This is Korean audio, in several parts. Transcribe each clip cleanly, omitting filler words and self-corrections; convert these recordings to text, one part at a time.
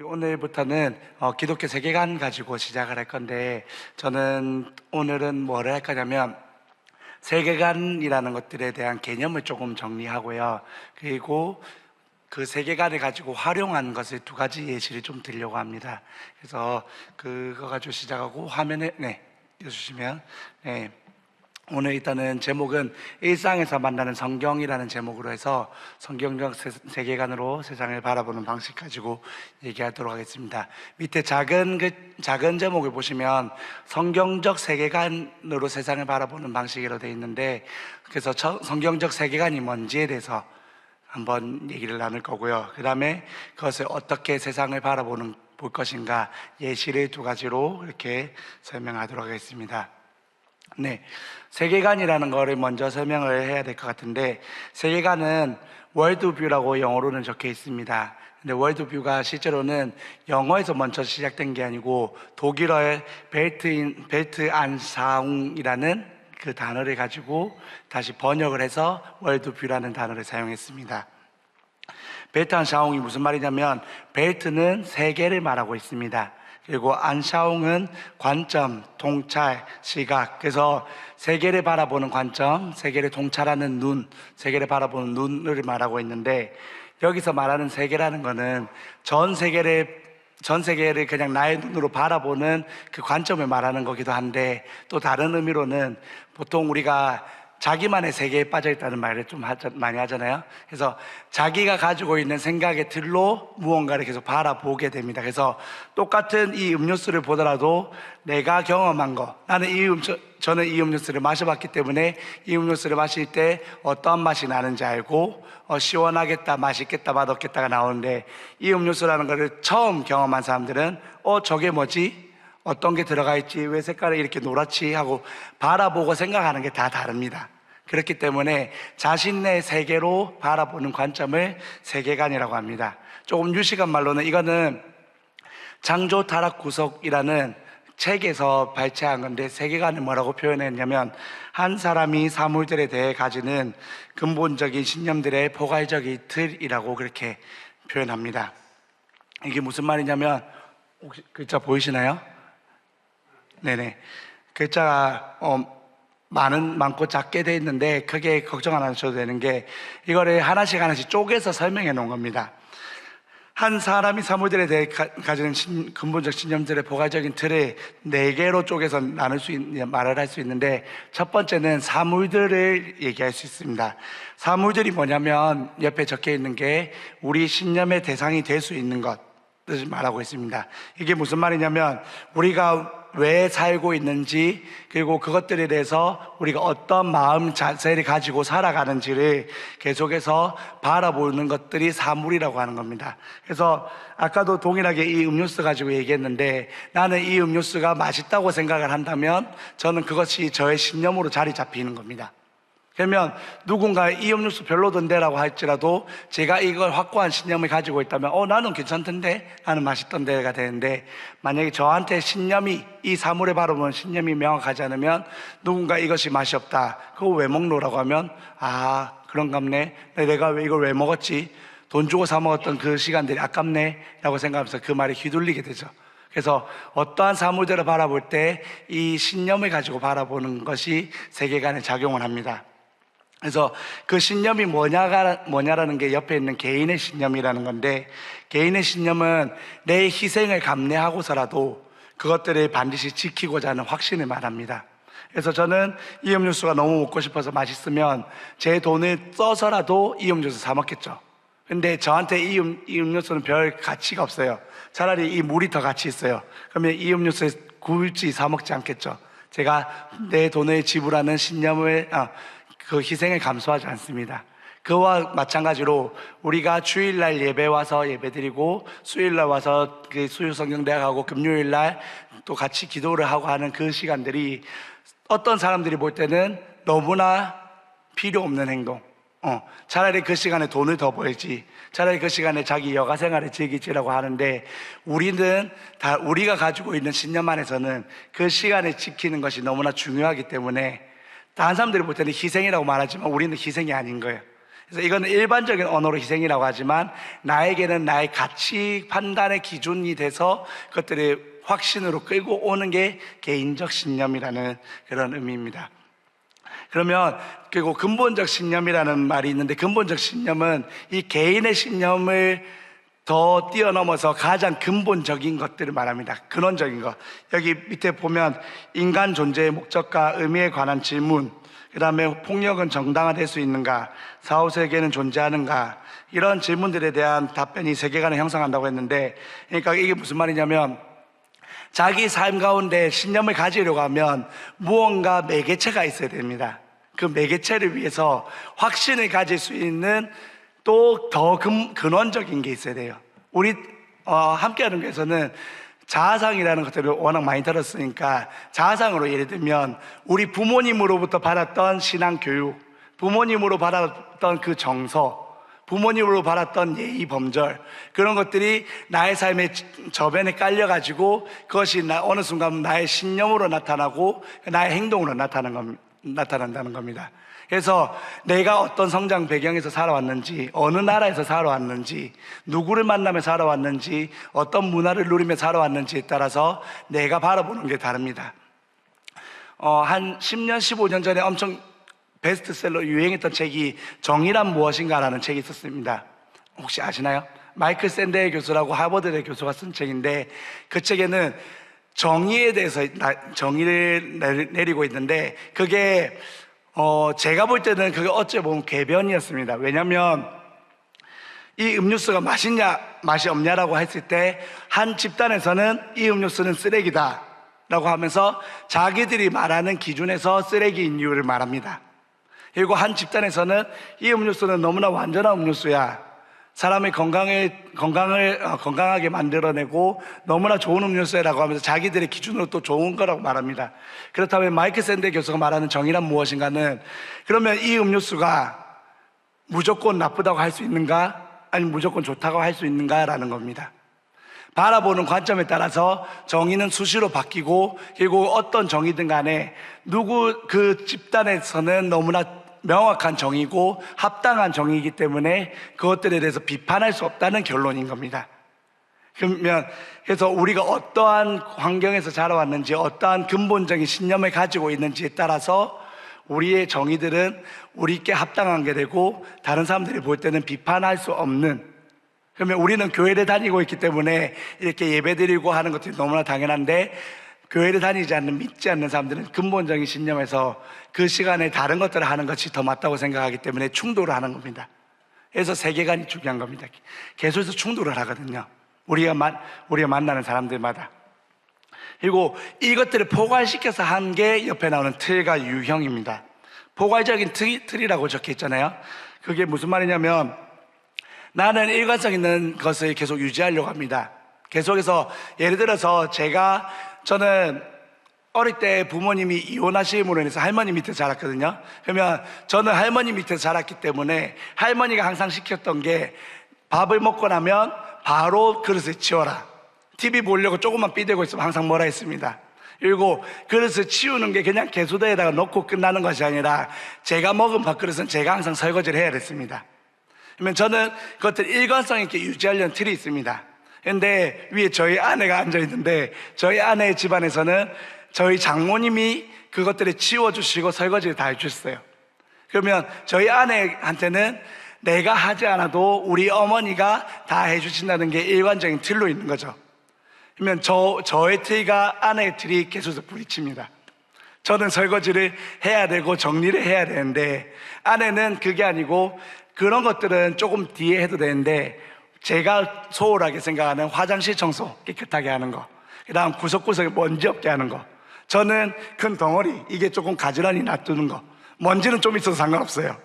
오늘부터는 기독교 세계관 가지고 시작을 할 건데, 저는 오늘은 뭐를 할 거냐면 세계관이라는 것들에 대한 개념을 조금 정리하고요, 그리고 그 세계관을 가지고 활용한 것을 두 가지 예시를 좀 드리려고 합니다. 그래서 그거 가지고 시작하고 화면에 띄워주시면, 오늘 일단은 제목은 일상에서 만나는 성경이라는 제목으로 해서 성경적 세계관으로 세상을 바라보는 방식 가지고 얘기하도록 하겠습니다. 밑에 작은 제목을 보시면 성경적 세계관으로 세상을 바라보는 방식으로 되어 있는데, 그래서 성경적 세계관이 뭔지에 대해서 한번 얘기를 나눌 거고요, 그 다음에 그것을 어떻게 세상을 볼 것인가 예시를 두 가지로 이렇게 설명하도록 하겠습니다. 세계관이라는 거를 먼저 설명을 해야 될 것 같은데, 세계관은 월드뷰라고 영어로는 적혀 있습니다. 근데 월드뷰가 실제로는 영어에서 먼저 시작된 게 아니고 독일어의 벨트 안샤웅이라는 그 단어를 가지고 다시 번역을 해서 월드뷰라는 단어를 사용했습니다. 벨트 안샤웅이 무슨 말이냐면, 벨트는 세계를 말하고 있습니다. 그리고 안샤웅은 관점, 통찰, 시각. 그래서 세계를 바라보는 관점, 세계를 통찰하는 눈, 세계를 바라보는 눈을 말하고 있는데, 여기서 말하는 세계라는 거는 전 세계를 그냥 나의 눈으로 바라보는 그 관점을 말하는 거기도 한데, 또 다른 의미로는 보통 우리가 자기만의 세계에 빠져 있다는 말을 좀 많이 하잖아요. 그래서 자기가 가지고 있는 생각의 틀로 무언가를 계속 바라보게 됩니다. 그래서 똑같은 이 음료수를 보더라도 내가 경험한 거, 저는 이 음료수를 마셔봤기 때문에 이 음료수를 마실 때 어떠한 맛이 나는지 알고 시원하겠다, 맛있겠다, 맛없겠다가 나오는데, 이 음료수라는 거를 처음 경험한 사람들은 저게 뭐지? 어떤 게 들어가 있지? 왜 색깔이 이렇게 노랗지? 하고 바라보고 생각하는 게 다 다릅니다. 그렇기 때문에 자신의 세계로 바라보는 관점을 세계관이라고 합니다. 조금 유식한 말로는 이거는 창조 타락 구속이라는 책에서 발췌한 건데, 세계관을 뭐라고 표현했냐면 한 사람이 사물들에 대해 가지는 근본적인 신념들의 포괄적인 틀이라고 그렇게 표현합니다. 이게 무슨 말이냐면, 혹시 글자 보이시나요? 네네. 글자가 많고 작게 돼 있는데 크게 걱정 안 하셔도 되는 게, 이거를 하나씩 쪼개서 설명해 놓은 겁니다. 한 사람이 사물들에 대해 가지는 근본적 신념들의 포괄적인 틀을 4개로 쪼개서 말을 할 수 있는데, 첫 번째는 사물들을 얘기할 수 있습니다. 사물들이 뭐냐면 옆에 적혀 있는 게 우리 신념의 대상이 될 수 있는 것 뜻을 말하고 있습니다. 이게 무슨 말이냐면, 우리가 왜 살고 있는지, 그리고 그것들에 대해서 우리가 어떤 마음 자세를 가지고 살아가는지를 계속해서 바라보는 것들이 사물이라고 하는 겁니다. 그래서 아까도 동일하게 이 음료수 가지고 얘기했는데, 나는 이 음료수가 맛있다고 생각을 한다면 저는 그것이 저의 신념으로 자리 잡히는 겁니다. 그러면 누군가 이 음료수 별로던데 라고 할지라도 제가 이걸 확고한 신념을 가지고 있다면 나는 괜찮던데, 나는 맛있던데가 되는데, 만약에 저한테 이 사물에 바라보는 신념이 명확하지 않으면, 누군가 이것이 맛이 없다, 그거 왜 먹노라고 하면 그런갑네, 내가 왜 이걸 왜 먹었지, 돈 주고 사 먹었던 그 시간들이 아깝네 라고 생각하면서 그 말에 휘둘리게 되죠. 그래서 어떠한 사물들을 바라볼 때 이 신념을 가지고 바라보는 것이 세계관에 작용을 합니다. 그래서 그 신념이 뭐냐라는 게 옆에 있는 개인의 신념이라는 건데, 개인의 신념은 내 희생을 감내하고서라도 그것들을 반드시 지키고자 하는 확신을 말합니다. 그래서 저는 이 음료수가 너무 먹고 싶어서 맛있으면 제 돈을 써서라도 이 음료수 사 먹겠죠. 근데 저한테 이 음료수는 별 가치가 없어요. 차라리 이 물이 더 가치 있어요. 그러면 이 음료수에 굳이 사 먹지 않겠죠. 제가 내 돈을 지불하는 그 희생을 감수하지 않습니다. 그와 마찬가지로 우리가 주일날 예배 와서 예배드리고, 수요일날 와서 그 수요성경대학하고 금요일날 또 같이 기도를 하고 하는 그 시간들이 어떤 사람들이 볼 때는 너무나 필요 없는 행동, 차라리 그 시간에 돈을 더 벌지, 차라리 그 시간에 자기 여가 생활을 즐기지라고 하는데, 우리가 가지고 있는 신념 안에서는 그 시간을 지키는 것이 너무나 중요하기 때문에 다른 사람들이 볼 때는 희생이라고 말하지만 우리는 희생이 아닌 거예요. 그래서 이거는 일반적인 언어로 희생이라고 하지만 나에게는 나의 가치 판단의 기준이 돼서 그것들이 확신으로 끌고 오는 게 개인적 신념이라는 그런 의미입니다. 그러면 그리고 근본적 신념이라는 말이 있는데, 근본적 신념은 이 개인의 신념을 더 뛰어넘어서 가장 근본적인 것들을 말합니다. 근원적인 것. 여기 밑에 보면 인간 존재의 목적과 의미에 관한 질문, 그 다음에 폭력은 정당화될 수 있는가, 사후세계는 존재하는가, 이런 질문들에 대한 답변이 세계관을 형성한다고 했는데, 그러니까 이게 무슨 말이냐면 자기 삶 가운데 신념을 가지려고 하면 무언가 매개체가 있어야 됩니다. 그 매개체를 위해서 확신을 가질 수 있는 또 더 근원적인 게 있어야 돼요. 우리 함께하는 교회에서는 자아상이라는 것들을 워낙 많이 들었으니까 자아상으로 예를 들면 우리 부모님으로부터 받았던 신앙 교육, 부모님으로 받았던 그 정서, 부모님으로 받았던 예의 범절, 그런 것들이 나의 삶의 저변에 깔려가지고 그것이 어느 순간 나의 신념으로 나타나고 나의 행동으로 나타난다는 겁니다. 그래서 내가 어떤 성장 배경에서 살아왔는지, 어느 나라에서 살아왔는지, 누구를 만나며 살아왔는지, 어떤 문화를 누리며 살아왔는지에 따라서 내가 바라보는 게 다릅니다. 한 10년, 15년 전에 엄청 베스트셀러 유행했던 책이 정의란 무엇인가라는 책이 있었습니다. 혹시 아시나요? 마이클 샌데일 교수라고 하버드대 교수가 쓴 책인데, 그 책에는 정의에 대해서 정의를 내리고 있는데, 그게 제가 볼 때는 그게 어찌 보면 궤변이었습니다. 왜냐하면 이 음료수가 맛있냐 맛이 없냐라고 했을 때 한 집단에서는 이 음료수는 쓰레기다 라고 하면서 자기들이 말하는 기준에서 쓰레기인 이유를 말합니다. 그리고 한 집단에서는 이 음료수는 너무나 완전한 음료수야, 사람의 건강하게 만들어내고 너무나 좋은 음료수라고 하면서 자기들의 기준으로 또 좋은 거라고 말합니다. 그렇다면 마이클 샌데 교수가 말하는 정의란 무엇인가는, 그러면 이 음료수가 무조건 나쁘다고 할 수 있는가, 아니면 무조건 좋다고 할 수 있는가라는 겁니다. 바라보는 관점에 따라서 정의는 수시로 바뀌고, 그리고 어떤 정의든 간에 그 집단에서는 너무나 명확한 정의고 합당한 정의이기 때문에 그것들에 대해서 비판할 수 없다는 결론인 겁니다. 그래서 우리가 어떠한 환경에서 자라왔는지, 어떠한 근본적인 신념을 가지고 있는지에 따라서 우리의 정의들은 우리께 합당한 게 되고, 다른 사람들이 볼 때는 비판할 수 없는, 그러면 우리는 교회를 다니고 있기 때문에 이렇게 예배드리고 하는 것들이 너무나 당연한데, 교회를 다니지 않는, 믿지 않는 사람들은 근본적인 신념에서 그 시간에 다른 것들을 하는 것이 더 맞다고 생각하기 때문에 충돌을 하는 겁니다. 그래서 세계관이 중요한 겁니다. 계속해서 충돌을 하거든요. 우리가 만나는 사람들마다. 그리고 이것들을 포괄시켜서 한 게 옆에 나오는 틀과 유형입니다. 포괄적인 틀이라고 적혀 있잖아요. 그게 무슨 말이냐면, 나는 일관성 있는 것을 계속 유지하려고 합니다. 계속해서, 예를 들어서 저는 어릴 때 부모님이 이혼하심으로 인해서 할머니 밑에서 자랐거든요. 그러면 저는 할머니 밑에서 자랐기 때문에 할머니가 항상 시켰던 게, 밥을 먹고 나면 바로 그릇을 치워라. TV 보려고 조금만 삐대고 있으면 항상 뭐라 했습니다. 그리고 그릇을 치우는 게 그냥 개수대에다가 넣고 끝나는 것이 아니라 제가 먹은 밥그릇은 제가 항상 설거지를 해야 됐습니다. 그러면 저는 그것들 일관성 있게 유지하려는 틀이 있습니다. 근데 위에 저희 아내가 앉아 있는데, 저희 아내의 집안에서는 저희 장모님이 그것들을 치워주시고 설거지를 다 해주셨어요. 그러면 저희 아내한테는 내가 하지 않아도 우리 어머니가 다 해주신다는 게 일관적인 틀로 있는 거죠. 그러면 저의 틀과 아내의 틀이 계속해서 부딪힙니다. 저는 설거지를 해야 되고 정리를 해야 되는데, 아내는 그게 아니고 그런 것들은 조금 뒤에 해도 되는데, 제가 소홀하게 생각하는 화장실 청소 깨끗하게 하는 거, 그 다음 구석구석에 먼지 없게 하는 거, 저는 큰 덩어리 이게 조금 가지런히 놔두는 거, 먼지는 좀 있어도 상관없어요.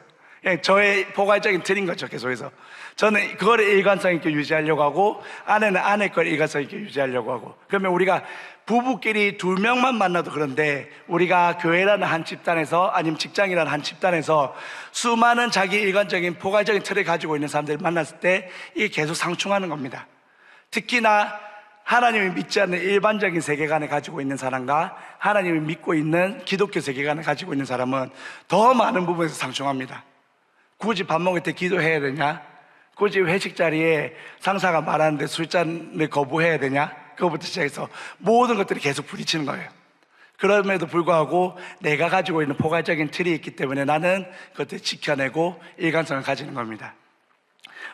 저의 포괄적인 틀인 거죠. 계속해서 저는 그거를 일관성 있게 유지하려고 하고, 아내는 아내 걸 일관성 있게 유지하려고 하고. 그러면 우리가 부부끼리 2명만 만나도 그런데, 우리가 교회라는 한 집단에서, 아니면 직장이라는 한 집단에서 수많은 자기 일관적인 포괄적인 틀을 가지고 있는 사람들을 만났을 때 이게 계속 상충하는 겁니다. 특히나 하나님을 믿지 않는 일반적인 세계관을 가지고 있는 사람과 하나님을 믿고 있는 기독교 세계관을 가지고 있는 사람은 더 많은 부분에서 상충합니다. 굳이 밥 먹을 때 기도해야 되냐? 굳이 회식 자리에 상사가 말하는데 술잔을 거부해야 되냐? 그거부터 시작해서 모든 것들이 계속 부딪히는 거예요. 그럼에도 불구하고 내가 가지고 있는 포괄적인 틀이 있기 때문에 나는 그것을 지켜내고 일관성을 가지는 겁니다.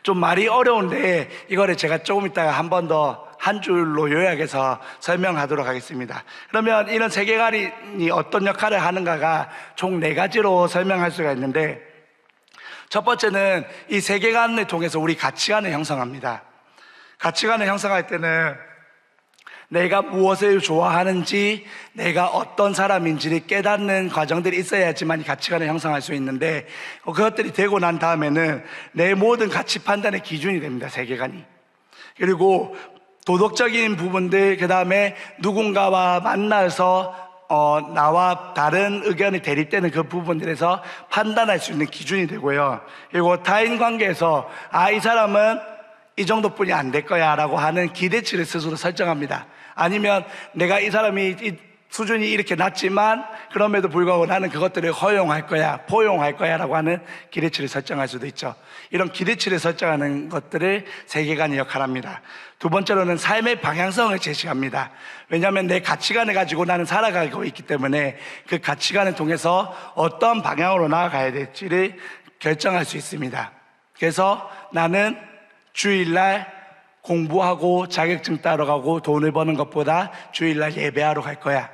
좀 말이 어려운데 이거를 제가 조금 있다가 한 번 더 한 줄로 요약해서 설명하도록 하겠습니다. 그러면 이런 세계관이 어떤 역할을 하는가가 총 4가지로 설명할 수가 있는데, 첫 번째는 이 세계관을 통해서 우리 가치관을 형성합니다. 가치관을 형성할 때는 내가 무엇을 좋아하는지, 내가 어떤 사람인지를 깨닫는 과정들이 있어야지만 이 가치관을 형성할 수 있는데, 그것들이 되고 난 다음에는 내 모든 가치 판단의 기준이 됩니다, 세계관이. 그리고 도덕적인 부분들, 그 다음에 누군가와 만나서 나와 다른 의견이 대립되는 그 부분들에서 판단할 수 있는 기준이 되고요. 그리고 타인 관계에서 이 사람은 이 정도뿐이 안 될 거야 라고 하는 기대치를 스스로 설정합니다. 아니면 내가 이 사람이 이 수준이 이렇게 낮지만 그럼에도 불구하고 나는 그것들을 허용할 거야, 포용할 거야 라고 하는 기대치를 설정할 수도 있죠. 이런 기대치를 설정하는 것들을 세계관이 역할합니다. 두 번째로는 삶의 방향성을 제시합니다. 왜냐하면 내 가치관을 가지고 나는 살아가고 있기 때문에 그 가치관을 통해서 어떤 방향으로 나아가야 될지를 결정할 수 있습니다. 그래서 나는 주일날 공부하고 자격증 따러 가고 돈을 버는 것보다 주일날 예배하러 갈 거야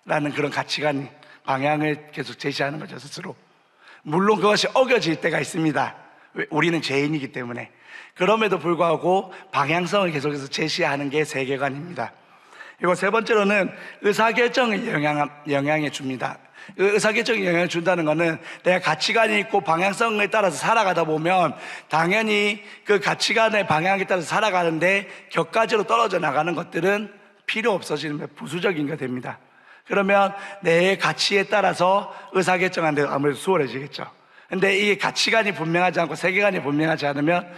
라는 그런 가치관, 방향을 계속 제시하는 거죠, 스스로. 물론 그것이 어겨질 때가 있습니다. 우리는 죄인이기 때문에. 그럼에도 불구하고 방향성을 계속해서 제시하는 게 세계관입니다. 그리고 세 번째로는 의사결정을 영향해 줍니다. 의사결정에 영향을 준다는 것은 내가 가치관이 있고 방향성에 따라서 살아가다 보면 당연히 그 가치관의 방향에 따라서 살아가는데 격가지로 떨어져 나가는 것들은 필요 없어지는 부수적인 게 됩니다. 그러면 내 가치에 따라서 의사결정하는 데 아무래도 수월해지겠죠. 근데 이게 가치관이 분명하지 않고 세계관이 분명하지 않으면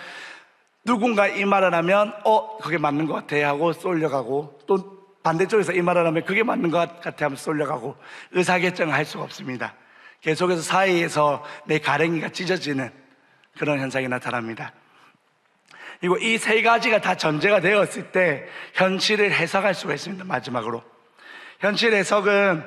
누군가 이 말을 하면 그게 맞는 것 같아 하고 쏠려가고, 또 반대쪽에서 이 말을 하면 그게 맞는 것 같아 하면서 쏠려가고 의사결정을 할 수가 없습니다. 계속해서 사이에서 내 가랭이가 찢어지는 그런 현상이 나타납니다. 그리고 이 3가지가 다 전제가 되었을 때 현실을 해석할 수가 있습니다. 마지막으로 현실 해석은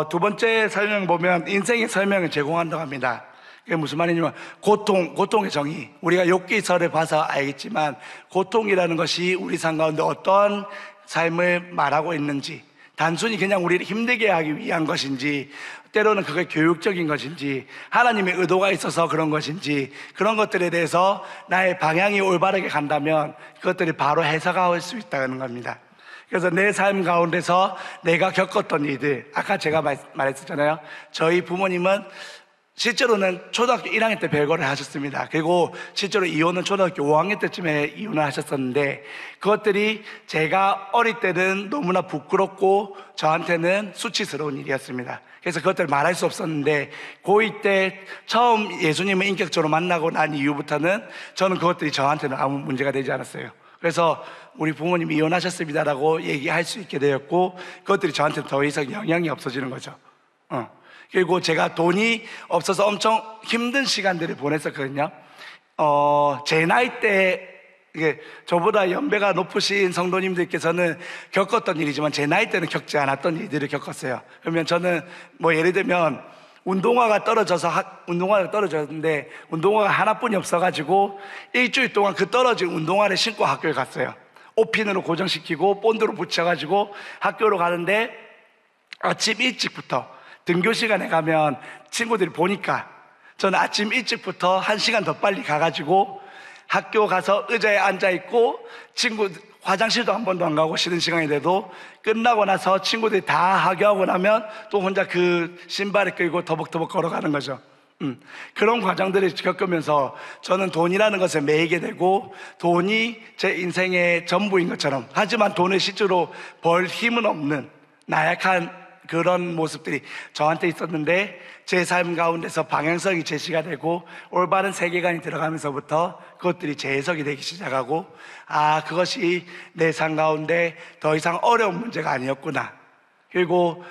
두 번째 설명 보면 인생의 설명을 제공한다고 합니다. 그게 무슨 말이냐면 고통의 정의, 우리가 욥기서를 봐서 알겠지만 고통이라는 것이 우리 삶 가운데 어떤 삶을 말하고 있는지, 단순히 그냥 우리를 힘들게 하기 위한 것인지, 때로는 그게 교육적인 것인지, 하나님의 의도가 있어서 그런 것인지, 그런 것들에 대해서 나의 방향이 올바르게 간다면 그것들이 바로 해석할 수 있다는 겁니다. 그래서 내 삶 가운데서 내가 겪었던 일들, 아까 제가 말했었잖아요. 저희 부모님은 실제로는 초등학교 1학년 때 별거를 하셨습니다. 그리고 실제로 이혼은 초등학교 5학년 때쯤에 이혼을 하셨었는데, 그것들이 제가 어릴 때는 너무나 부끄럽고 저한테는 수치스러운 일이었습니다. 그래서 그것들을 말할 수 없었는데, 고2 때 처음 예수님을 인격적으로 만나고 난 이후부터는 저는 그것들이 저한테는 아무 문제가 되지 않았어요. 그래서 우리 부모님이 이혼하셨습니다라고 얘기할 수 있게 되었고, 그것들이 저한테 더 이상 영향이 없어지는 거죠. 그리고 제가 돈이 없어서 엄청 힘든 시간들을 보냈었거든요. 제 나이 때, 이게 저보다 연배가 높으신 성도님들께서는 겪었던 일이지만 제 나이 때는 겪지 않았던 일들을 겪었어요. 그러면 저는 예를 들면 운동화가 떨어졌는데 운동화가 하나뿐이 없어가지고 일주일 동안 그 떨어진 운동화를 신고 학교에 갔어요. 옷핀으로 고정시키고 본드로 붙여가지고 학교로 가는데, 아침 일찍부터 등교 시간에 가면 친구들이 보니까 저는 아침 일찍부터 1시간 더 빨리 가가지고 학교 가서 의자에 앉아있고, 화장실도 한 번도 안 가고 쉬는 시간이 돼도 끝나고 나서 친구들이 다 하교하고 나면 또 혼자 그 신발을 끌고 더벅더벅 걸어가는 거죠. 그런 과정들을 겪으면서 저는 돈이라는 것에 매이게 되고, 돈이 제 인생의 전부인 것처럼, 하지만 돈을 실제로 벌 힘은 없는 나약한 그런 모습들이 저한테 있었는데, 제 삶 가운데서 방향성이 제시가 되고 올바른 세계관이 들어가면서부터 그것들이 재해석이 되기 시작하고, 그것이 내 삶 가운데 더 이상 어려운 문제가 아니었구나. 그리고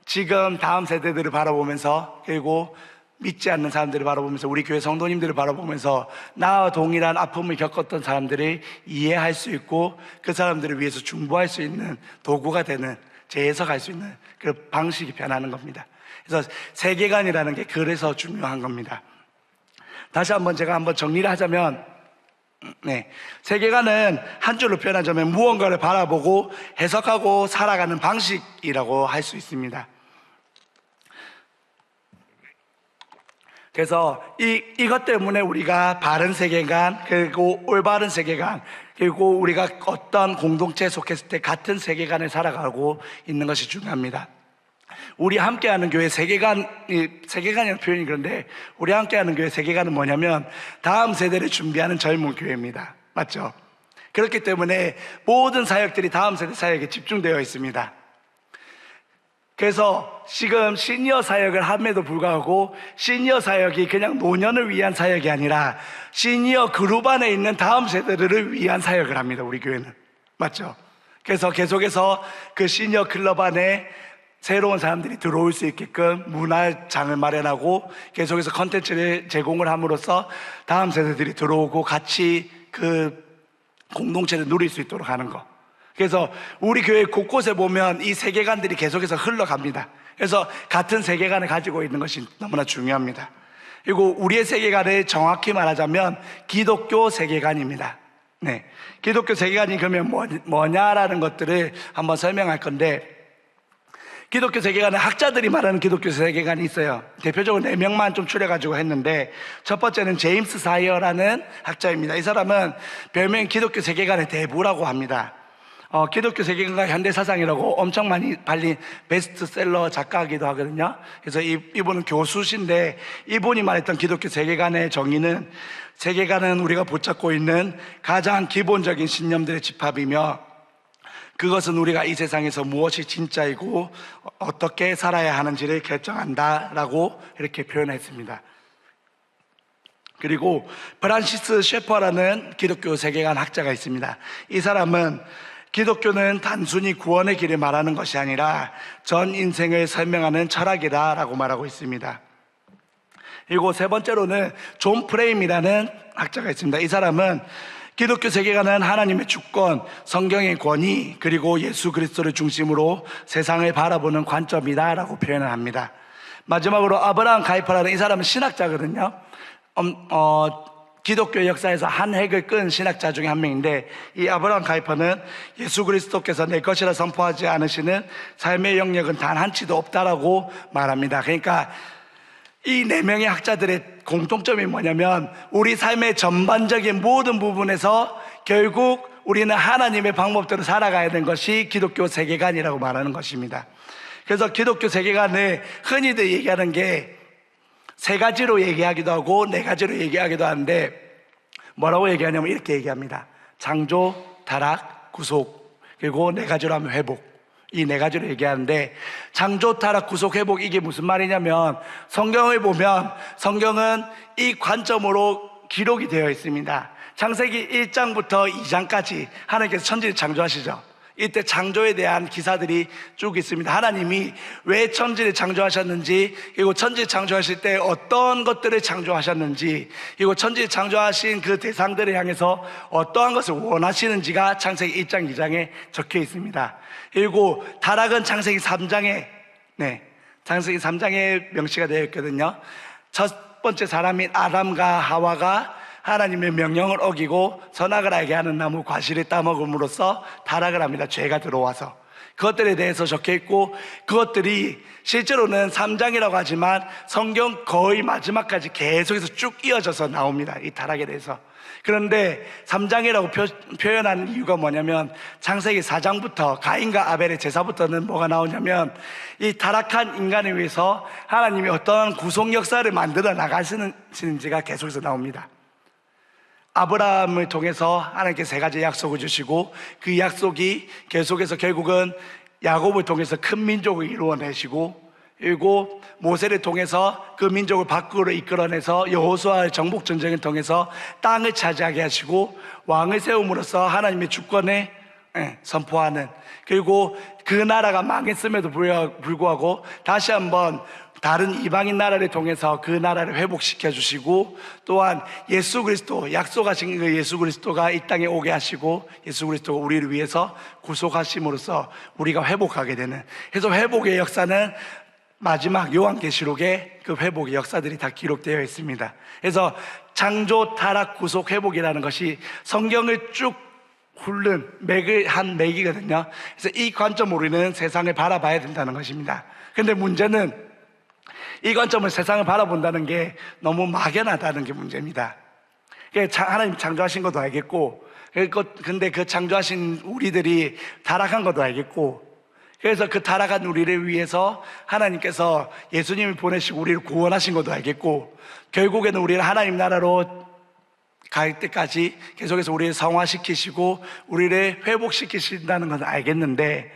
지금 다음 세대들을 바라보면서, 그리고 믿지 않는 사람들을 바라보면서, 우리 교회 성도님들을 바라보면서 나와 동일한 아픔을 겪었던 사람들을 이해할 수 있고 그 사람들을 위해서 중보할 수 있는 도구가 되는, 재해석할 수 있는 그 방식이 변하는 겁니다. 그래서 세계관이라는 게 그래서 중요한 겁니다. 다시 한번 제가 한번 정리를 하자면, 세계관은 한 줄로 표현하자면 무언가를 바라보고 해석하고 살아가는 방식이라고 할 수 있습니다. 그래서 이것 때문에 우리가 바른 세계관, 그리고 올바른 세계관, 그리고 우리가 어떤 공동체에 속했을 때 같은 세계관을 살아가고 있는 것이 중요합니다. 우리 함께하는 교회 세계관이라는 표현이 그런데, 우리 함께하는 교회 세계관은 뭐냐면 다음 세대를 준비하는 젊은 교회입니다. 맞죠? 그렇기 때문에 모든 사역들이 다음 세대 사역에 집중되어 있습니다. 그래서 지금 시니어 사역을 함에도 불구하고 시니어 사역이 그냥 노년을 위한 사역이 아니라 시니어 그룹 안에 있는 다음 세대들을 위한 사역을 합니다. 우리 교회는. 맞죠? 그래서 계속해서 그 시니어 클럽 안에 새로운 사람들이 들어올 수 있게끔 문화장을 마련하고 계속해서 컨텐츠를 제공을 함으로써 다음 세대들이 들어오고 같이 그 공동체를 누릴 수 있도록 하는 거. 그래서 우리 교회 곳곳에 보면 이 세계관들이 계속해서 흘러갑니다. 그래서 같은 세계관을 가지고 있는 것이 너무나 중요합니다. 그리고 우리의 세계관을 정확히 말하자면 기독교 세계관입니다. 기독교 세계관이 그러면 뭐냐라는 것들을 한번 설명할 건데, 기독교 세계관은 학자들이 말하는 기독교 세계관이 있어요. 대표적으로 4명만 좀 추려가지고 했는데, 첫 번째는 제임스 사이어라는 학자입니다. 이 사람은 별명 기독교 세계관의 대부라고 합니다. 기독교 세계관과 현대사상이라고 엄청 많이 팔린 베스트셀러 작가이기도 하거든요. 그래서 이분은 교수신데, 이분이 말했던 기독교 세계관의 정의는, 세계관은 우리가 붙잡고 있는 가장 기본적인 신념들의 집합이며, 그것은 우리가 이 세상에서 무엇이 진짜이고 어떻게 살아야 하는지를 결정한다라고 이렇게 표현했습니다. 그리고 프란시스 셰퍼라는 기독교 세계관 학자가 있습니다. 이 사람은 기독교는 단순히 구원의 길을 말하는 것이 아니라 전 인생을 설명하는 철학이다라고 말하고 있습니다. 그리고 세 번째로는 존 프레임이라는 학자가 있습니다. 이 사람은 기독교 세계관은 하나님의 주권, 성경의 권위, 그리고 예수 그리스도를 중심으로 세상을 바라보는 관점이다라고 표현을 합니다. 마지막으로 아브라함 가이퍼라는, 이 사람은 신학자거든요. 기독교 역사에서 한 획을 끈 신학자 중에 한 명인데, 이 아브라함 가이퍼는 예수 그리스도께서 내 것이라 선포하지 않으시는 삶의 영역은 단 한치도 없다라고 말합니다. 그러니까 이 4명의 학자들의 공통점이 뭐냐면, 우리 삶의 전반적인 모든 부분에서 결국 우리는 하나님의 방법대로 살아가야 되는 것이 기독교 세계관이라고 말하는 것입니다. 그래서 기독교 세계관을 흔히들 얘기하는 게 3가지로 얘기하기도 하고 4가지로 얘기하기도 하는데, 뭐라고 얘기하냐면 이렇게 얘기합니다. 창조, 타락, 구속, 그리고 4가지로 하면 회복. 이 4가지로 얘기하는데, 창조, 타락, 구속, 회복, 이게 무슨 말이냐면, 성경을 보면 성경은 이 관점으로 기록이 되어 있습니다. 창세기 1장부터 2장까지 하나님께서 천지를 창조하시죠. 이때 창조에 대한 기사들이 쭉 있습니다. 하나님이 왜 천지를 창조하셨는지, 그리고 천지를 창조하실 때 어떤 것들을 창조하셨는지, 그리고 천지를 창조하신 그 대상들을 향해서 어떠한 것을 원하시는지가 창세기 1장, 2장에 적혀 있습니다. 그리고 타락은 창세기 3장에 명시가 되어 있거든요. 첫 번째 사람인 아담과 하와가 하나님의 명령을 어기고 선악을 알게 하는 나무 과실을 따먹음으로써 타락을 합니다. 죄가 들어와서. 그것들에 대해서 적혀 있고, 그것들이 실제로는 3장이라고 하지만 성경 거의 마지막까지 계속해서 쭉 이어져서 나옵니다. 이 타락에 대해서. 그런데 3장이라고 표현하는 이유가 뭐냐면, 창세기 4장부터 가인과 아벨의 제사부터는 뭐가 나오냐면, 이 타락한 인간을 위해서 하나님이 어떤 구속 역사를 만들어 나가시는지가 계속해서 나옵니다. 아브라함을 통해서 하나님께서 3가지 약속을 주시고, 그 약속이 계속해서 결국은 야곱을 통해서 큰 민족을 이루어내시고, 그리고 모세를 통해서 그 민족을 밖으로 이끌어내서 여호수아의 정복전쟁을 통해서 땅을 차지하게 하시고, 왕을 세움으로써 하나님의 주권을 선포하는, 그리고 그 나라가 망했음에도 불구하고 다시 한번 다른 이방인 나라를 통해서 그 나라를 회복시켜 주시고, 또한 예수 그리스도, 약속하신 그 예수 그리스도가 이 땅에 오게 하시고, 예수 그리스도가 우리를 위해서 구속하심으로써 우리가 회복하게 되는, 그래서 회복의 역사는 마지막 요한계시록에 그 회복의 역사들이 다 기록되어 있습니다. 그래서 창조, 타락, 구속, 회복이라는 것이 성경을 쭉 훑는 한 맥이거든요. 그래서 이 관점으로 우리는 세상을 바라봐야 된다는 것입니다. 그런데 문제는 이 관점을 세상을 바라본다는 게 너무 막연하다는 게 문제입니다. 하나님 창조하신 것도 알겠고, 근데 그 창조하신 우리들이 타락한 것도 알겠고, 그래서 그 타락한 우리를 위해서 하나님께서 예수님을 보내시고 우리를 구원하신 것도 알겠고, 결국에는 우리를 하나님 나라로 갈 때까지 계속해서 우리를 성화시키시고 우리를 회복시키신다는 것은 알겠는데,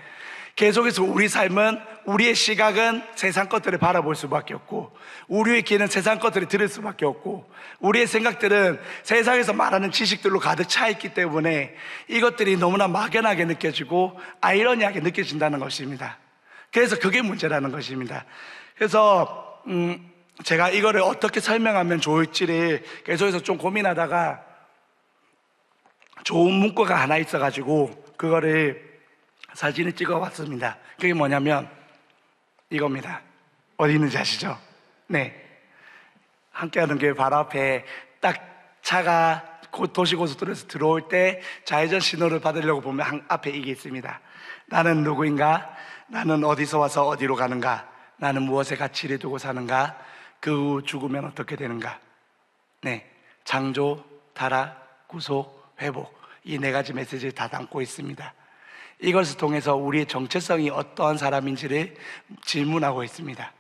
계속해서 우리 삶은, 우리의 시각은 세상 것들을 바라볼 수밖에 없고, 우리의 귀는 세상 것들을 들을 수밖에 없고, 우리의 생각들은 세상에서 말하는 지식들로 가득 차 있기 때문에 이것들이 너무나 막연하게 느껴지고 아이러니하게 느껴진다는 것입니다. 그래서 그게 문제라는 것입니다. 그래서 제가 이거를 어떻게 설명하면 좋을지를 계속해서 좀 고민하다가 좋은 문구가 하나 있어가지고 그거를 사진을 찍어 왔습니다. 그게 뭐냐면 이겁니다. 어디 있는지 아시죠? 네. 함께하는 교회 바로 앞에 딱 차가 도시고속도로에서 들어올 때 좌회전 신호를 받으려고 보면 앞에 이게 있습니다. 나는 누구인가? 나는 어디서 와서 어디로 가는가? 나는 무엇에 가치를 두고 사는가? 그 후 죽으면 어떻게 되는가? 네. 창조, 타락, 구속, 회복. 이 네 가지 메시지를 다 담고 있습니다. 이것을 통해서 우리의 정체성이 어떠한 사람인지를 질문하고 있습니다.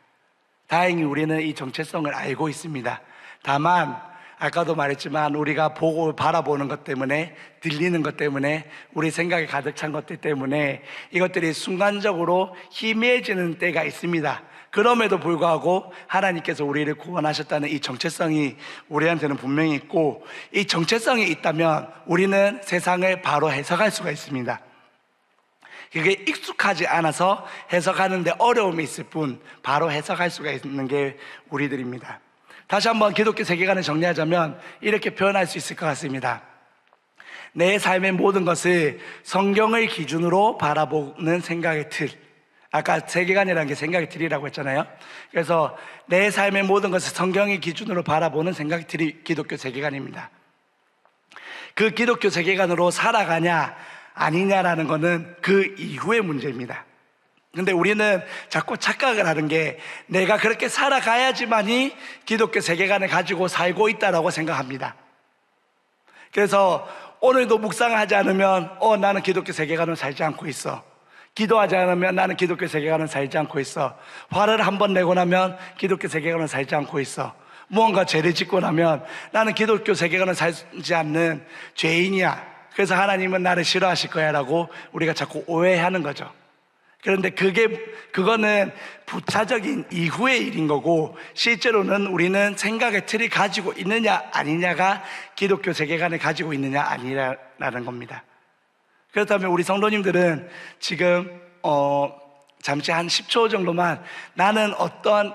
다행히 우리는 이 정체성을 알고 있습니다. 다만 아까도 말했지만 우리가 보고 바라보는 것 때문에, 들리는 것 때문에, 우리 생각에 가득 찬 것들 때문에 이것들이 순간적으로 희미해지는 때가 있습니다. 그럼에도 불구하고 하나님께서 우리를 구원하셨다는 이 정체성이 우리한테는 분명히 있고, 이 정체성이 있다면 우리는 세상을 바로 해석할 수가 있습니다. 그게 익숙하지 않아서 해석하는데 어려움이 있을 뿐 바로 해석할 수가 있는 게 우리들입니다. 다시 한번 기독교 세계관을 정리하자면 이렇게 표현할 수 있을 것 같습니다. 내 삶의 모든 것을 성경을 기준으로 바라보는 생각의 틀. 아까 세계관이라는 게 생각의 틀이라고 했잖아요. 그래서 내 삶의 모든 것을 성경의 기준으로 바라보는 생각의 틀이 기독교 세계관입니다. 그 기독교 세계관으로 살아가냐 아니냐라는 것은 그 이후의 문제입니다. 근데 우리는 자꾸 착각을 하는 게 내가 그렇게 살아가야지만이 기독교 세계관을 가지고 살고 있다라고 생각합니다. 그래서 오늘도 묵상을 하지 않으면 나는 기독교 세계관을 살지 않고 있어. 기도하지 않으면 나는 기독교 세계관을 살지 않고 있어. 화를 한번 내고 나면 기독교 세계관을 살지 않고 있어. 무언가 죄를 짓고 나면 나는 기독교 세계관을 살지 않는 죄인이야. 그래서 하나님은 나를 싫어하실 거야 라고 우리가 자꾸 오해하는 거죠. 그런데 그거는 부차적인 이후의 일인 거고, 실제로는 우리는 생각의 틀이 가지고 있느냐 아니냐가 기독교 세계관을 가지고 있느냐 아니냐라는 겁니다. 그렇다면 우리 성도님들은 지금 잠시 한 10초 정도만 나는 어떠한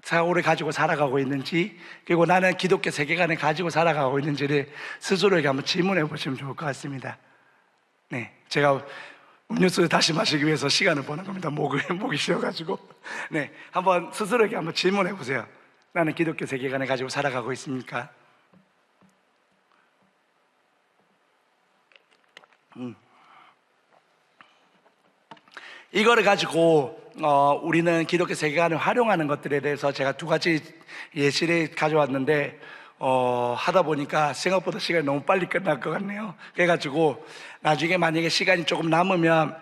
사고를 가지고 살아가고 있는지, 그리고 나는 기독교 세계관을 가지고 살아가고 있는지를 스스로에게 한번 질문해 보시면 좋을 것 같습니다. 네, 제가 음료수를 다시 마시기 위해서 시간을 버는 겁니다. 목이 쉬어가지고. 네, 한번 스스로에게 한번 질문해 보세요. 나는 기독교 세계관을 가지고 살아가고 있습니까? 이거를 가지고 우리는 기독교 세계관을 활용하는 것들에 대해서 제가 두 가지 예시를 가져왔는데 하다 보니까 생각보다 시간이 너무 빨리 끝날 것 같네요. 그래가지고 나중에 만약에 시간이 조금 남으면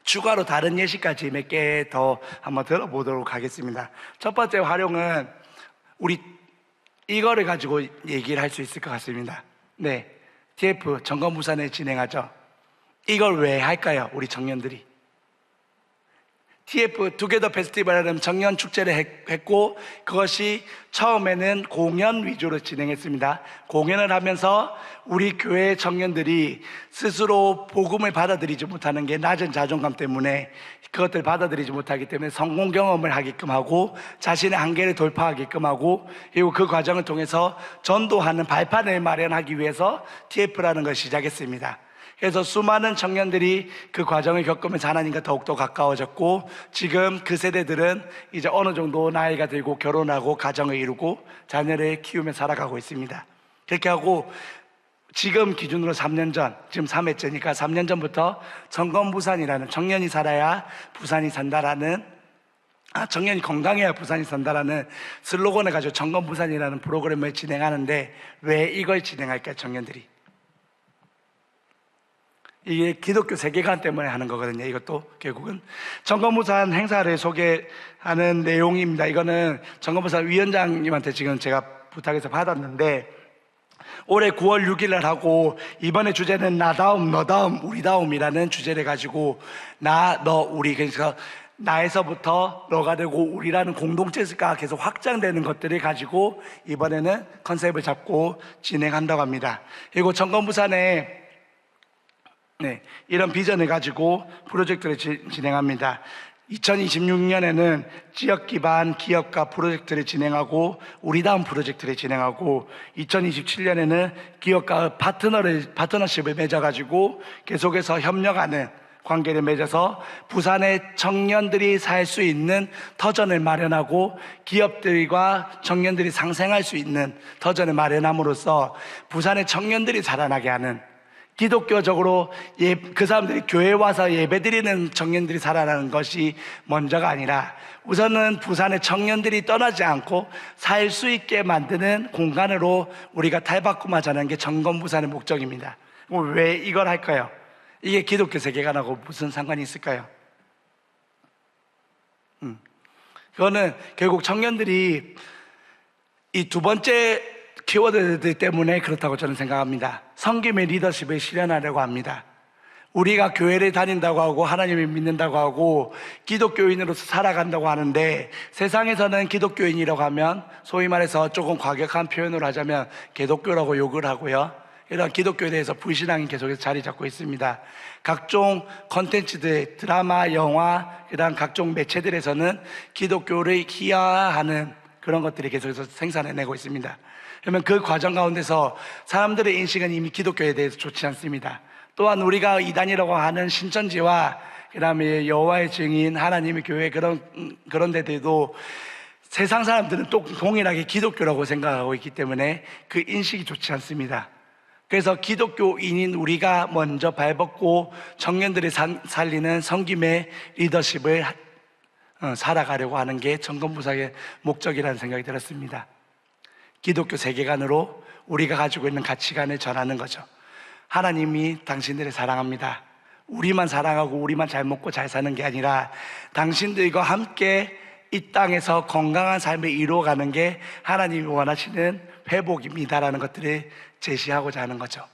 추가로 다른 예시까지 몇 개 더 한번 들어보도록 하겠습니다. 첫 번째 활용은 우리 이거를 가지고 얘기를 할 수 있을 것 같습니다. 네, TF 점검부산을 진행하죠. 이걸 왜 할까요? 우리 청년들이 TF 투게더 페스티벌이라는 청년 축제를 했고, 그것이 처음에는 공연 위주로 진행했습니다. 공연을 하면서 우리 교회 청년들이 스스로 복음을 받아들이지 못하는 게 낮은 자존감 때문에, 그것들을 받아들이지 못하기 때문에 성공 경험을 하게끔 하고 자신의 한계를 돌파하게끔 하고, 그리고 그 과정을 통해서 전도하는 발판을 마련하기 위해서 TF라는 걸 시작했습니다. 그래서 수많은 청년들이 그 과정을 겪으면서 하나님과 더욱더 가까워졌고, 지금 그 세대들은 이제 어느 정도 나이가 들고 결혼하고 가정을 이루고 자녀를 키우며 살아가고 있습니다. 그렇게 하고 지금 기준으로 3년 전, 지금 3회째니까 3년 전부터 청건부산이라는, 청년이 살아야 부산이 산다라는, 청년이 건강해야 부산이 산다라는 슬로건을 가지고 청건부산이라는 프로그램을 진행하는데, 왜 이걸 진행할까요? 청년들이 이게 기독교 세계관 때문에 하는 거거든요. 이것도 결국은 청건부산 행사를 소개하는 내용입니다. 이거는 청건부산 위원장님한테 지금 제가 부탁해서 받았는데, 올해 9월 6일 날 하고, 이번에 주제는 나다움, 너다움, 우리다움이라는 주제를 가지고, 나, 너, 우리, 그래서 나에서부터 너가 되고 우리라는 공동체가 계속 확장되는 것들을 가지고 이번에는 컨셉을 잡고 진행한다고 합니다. 그리고 청건부산에 이런 비전을 가지고 프로젝트를 진행합니다. 2026년에는 지역 기반 기업가 프로젝트를 진행하고 우리다운 프로젝트를 진행하고, 2027년에는 기업가 파트너십을 맺어가지고 계속해서 협력하는 관계를 맺어서 부산의 청년들이 살 수 있는 터전을 마련하고 기업들과 청년들이 상생할 수 있는 터전을 마련함으로써 부산의 청년들이 자라나게 하는, 기독교적으로 그 사람들이 교회 와서 예배드리는 청년들이 살아나는 것이 먼저가 아니라, 우선은 부산의 청년들이 떠나지 않고 살 수 있게 만드는 공간으로 우리가 탈바꿈하자는 게 청건부산의 목적입니다. 왜 이걸 할까요? 이게 기독교 세계관하고 무슨 상관이 있을까요? 그거는 결국 청년들이 이 두 번째 키워드들 때문에 그렇다고 저는 생각합니다. 섬김의 리더십을 실현하려고 합니다. 우리가 교회를 다닌다고 하고 하나님을 믿는다고 하고 기독교인으로서 살아간다고 하는데, 세상에서는 기독교인이라고 하면 소위 말해서 조금 과격한 표현으로 하자면 개독교라고 욕을 하고요, 이런 기독교에 대해서 불신앙이 계속해서 자리 잡고 있습니다. 각종 컨텐츠들, 드라마, 영화, 이런 각종 매체들에서는 기독교를 희화화하는 그런 것들이 계속해서 생산해내고 있습니다. 그러면 그 과정 가운데서 사람들의 인식은 이미 기독교에 대해서 좋지 않습니다. 또한 우리가 이단이라고 하는 신천지와 그 다음에 여호와의 증인, 하나님의 교회, 그런 데들도 세상 사람들은 또 동일하게 기독교라고 생각하고 있기 때문에 그 인식이 좋지 않습니다. 그래서 기독교인인 우리가 먼저 발벗고 청년들이 살리는 섬김의 리더십을 살아가려고 하는 게 청건부산의 목적이라는 생각이 들었습니다. 기독교 세계관으로 우리가 가지고 있는 가치관을 전하는 거죠. 하나님이 당신들을 사랑합니다. 우리만 사랑하고 우리만 잘 먹고 잘 사는 게 아니라 당신들과 함께 이 땅에서 건강한 삶을 이루어가는 게 하나님이 원하시는 회복입니다라는 것들을 제시하고자 하는 거죠.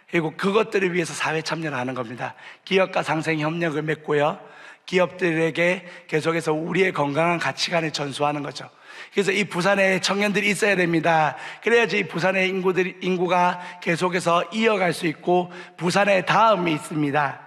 그리고 그것들을 위해서 사회 참여를 하는 겁니다. 기업과 상생 협력을 맺고요, 기업들에게 계속해서 우리의 건강한 가치관을 전수하는 거죠. 그래서 이 부산에 청년들이 있어야 됩니다. 그래야지 부산의 인구가 계속해서 이어갈 수 있고, 부산의 다음이 있습니다.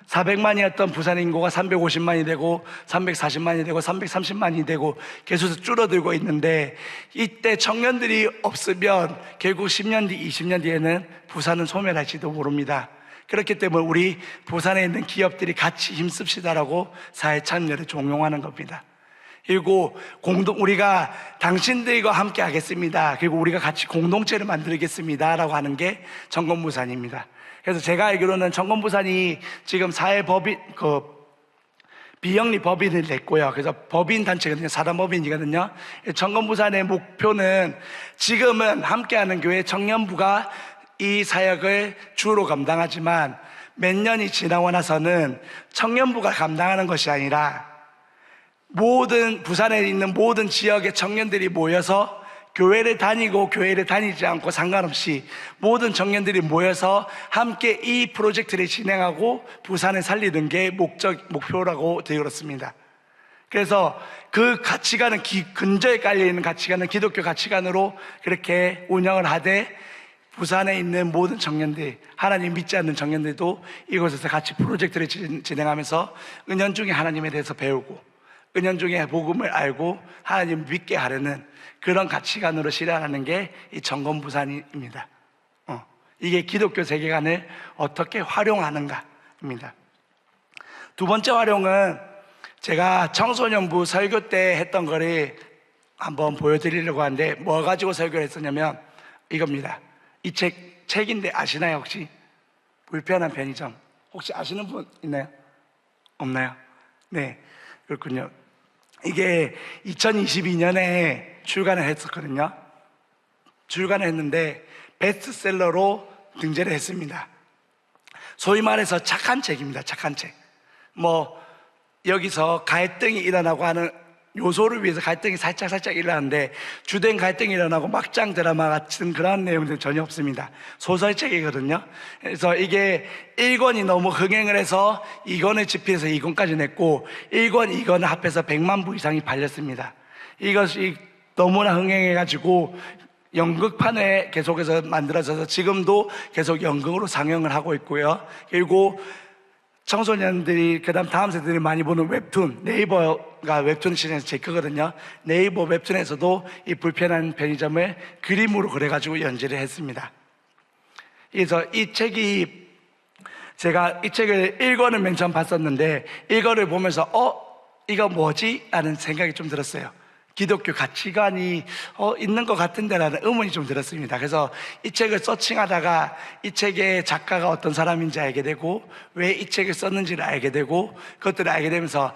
400만이었던 부산의 인구가 350만이 되고 340만이 되고 330만이 되고 계속해서 줄어들고 있는데, 이때 청년들이 없으면 결국 10년 뒤, 20년 뒤에는 부산은 소멸할지도 모릅니다. 그렇기 때문에 우리 부산에 있는 기업들이 같이 힘씁시다라고 사회 참여를 종용하는 겁니다. 그리고 우리가 당신들과 함께 하겠습니다, 그리고 우리가 같이 공동체를 만들겠습니다 라고 하는 게 청건부산입니다. 그래서 제가 알기로는 청건부산이 지금 사회법인, 비영리 법인을 냈고요. 그래서 법인 단체거든요. 사단법인이거든요. 청건부산의 목표는, 지금은 함께하는 교회 청년부가 이 사역을 주로 감당하지만 몇 년이 지나고 나서는 청년부가 감당하는 것이 아니라 부산에 있는 모든 지역의 청년들이 모여서 교회를 다니고 교회를 다니지 않고 상관없이 모든 청년들이 모여서 함께 이 프로젝트를 진행하고 부산을 살리는 게 목표라고 되어 있습니다. 그래서 그 가치관은 근저에 깔려있는 가치관은 기독교 가치관으로 그렇게 운영을 하되 부산에 있는 모든 청년들, 하나님 믿지 않는 청년들도 이곳에서 같이 프로젝트를 진행하면서 은연중에 하나님에 대해서 배우고 은연중에 복음을 알고 하나님 믿게 하려는 그런 가치관으로 실현하는 게 이 정건부산입니다. 이게 기독교 세계관을 어떻게 활용하는가입니다. 두 번째 활용은 제가 청소년부 설교 때 했던 거를 한번 보여드리려고 하는데 뭐 가지고 설교를 했었냐면 이겁니다. 이 책인데 아시나요 혹시? 불편한 편의점 혹시 아시는 분 있나요? 없나요? 네, 그렇군요. 이게 2022년에 출간을 했었거든요. 출간을 했는데 베스트셀러로 등재를 했습니다. 소위 말해서 착한 책입니다. 착한 책. 뭐 여기서 갈등이 일어나고 하는 요소를 위해서 갈등이 살짝 일어나는데 주된 갈등이 일어나고 막장 드라마 같은 그런 내용들은 전혀 없습니다. 소설책이거든요. 그래서 이게 1권이 너무 흥행을 해서 2권을 집필해서 2권까지 냈고 1권, 2권을 합해서 100만 부 이상이 팔렸습니다. 이것이 너무나 흥행해가지고 연극판에 계속해서 만들어져서 지금도 계속 연극으로 상영을 하고 있고요. 그리고 청소년들이 다음 세대들이 많이 보는 웹툰, 네이버가 웹툰 시장에서 제일 크거든요. 네이버 웹툰에서도 이 불편한 편의점을 그림으로 그려가지고 연재를 했습니다. 그래서 이 책이 제가 이 책을 1권을 맨 처음 봤었는데 1권을 보면서 이거 뭐지? 라는 생각이 좀 들었어요. 기독교 가치관이 있는 것 같은데 라는 의문이 좀 들었습니다. 그래서 이 책을 서칭하다가 이 책의 작가가 어떤 사람인지 알게 되고 왜 이 책을 썼는지를 알게 되고 그것들을 알게 되면서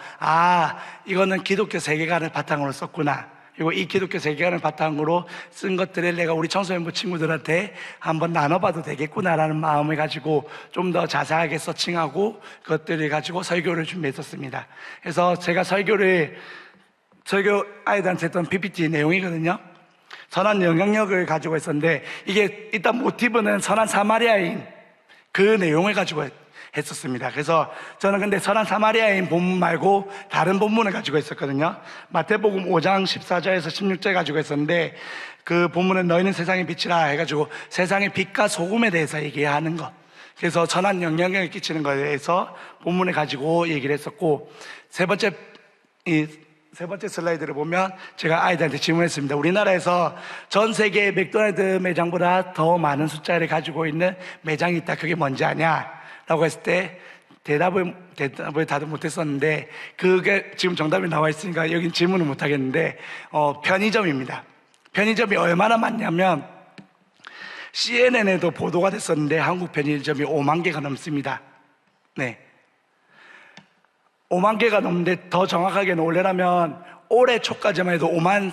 이거는 기독교 세계관을 바탕으로 썼구나. 그리고 이 기독교 세계관을 바탕으로 쓴 것들을 내가 우리 청소년부 친구들한테 한번 나눠봐도 되겠구나라는 마음을 가지고 좀 더 자세하게 서칭하고 그것들을 가지고 설교를 준비했었습니다. 그래서 제가 설교 아이들한테 했던 PPT 내용이거든요. 선한 영향력을 가지고 있었는데 이게 일단 모티브는 선한 사마리아인 그 내용을 가지고 했었습니다. 그래서 저는 근데 선한 사마리아인 본문 말고 다른 본문을 가지고 있었거든요. 마태복음 5장 14절에서 16절 가지고 있었는데 그 본문은 너희는 세상의 빛이라 해가지고 세상의 빛과 소금에 대해서 얘기하는 것, 그래서 선한 영향력을 끼치는 것에 대해서 본문을 가지고 얘기를 했었고 세 번째 슬라이드를 보면 제가 아이들한테 질문했습니다. 우리나라에서 전 세계 맥도날드 매장보다 더 많은 숫자를 가지고 있는 매장이 있다. 그게 뭔지 아냐? 라고 했을 때 대답을 다들 못했었는데 그게 지금 정답이 나와 있으니까 여긴 질문을 못 하겠는데 편의점입니다. 편의점이 얼마나 많냐면 CNN에도 보도가 됐었는데 한국 편의점이 5만 개가 넘습니다. 네. 5만 개가 넘는데 더 정확하게는 올해라면 올해 초까지만 해도 5만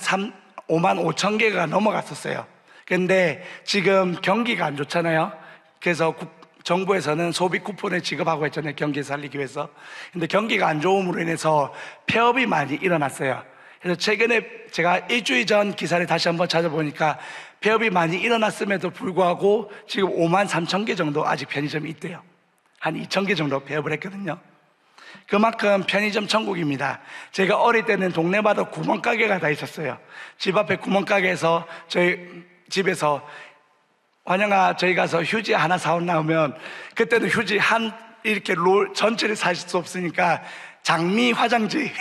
5천 개가 넘어갔었어요. 근데 지금 경기가 안 좋잖아요. 그래서 정부에서는 소비 쿠폰을 지급하고 있잖아요. 경기 살리기 위해서. 근데 경기가 안 좋음으로 인해서 폐업이 많이 일어났어요. 그래서 최근에 제가 일주일 전 기사를 다시 한번 찾아보니까 폐업이 많이 일어났음에도 불구하고 지금 5만 3천 개 정도 아직 편의점이 있대요. 한 2천 개 정도 폐업을 했거든요. 그만큼 편의점 천국입니다. 제가 어릴 때는 동네마다 구멍가게가 다 있었어요. 집 앞에 구멍가게에서 저희 집에서 환영아 저희 가서 휴지 하나 사온 나오면 그때는 휴지 이렇게 롤 전체를 사실 수 없으니까 장미 화장지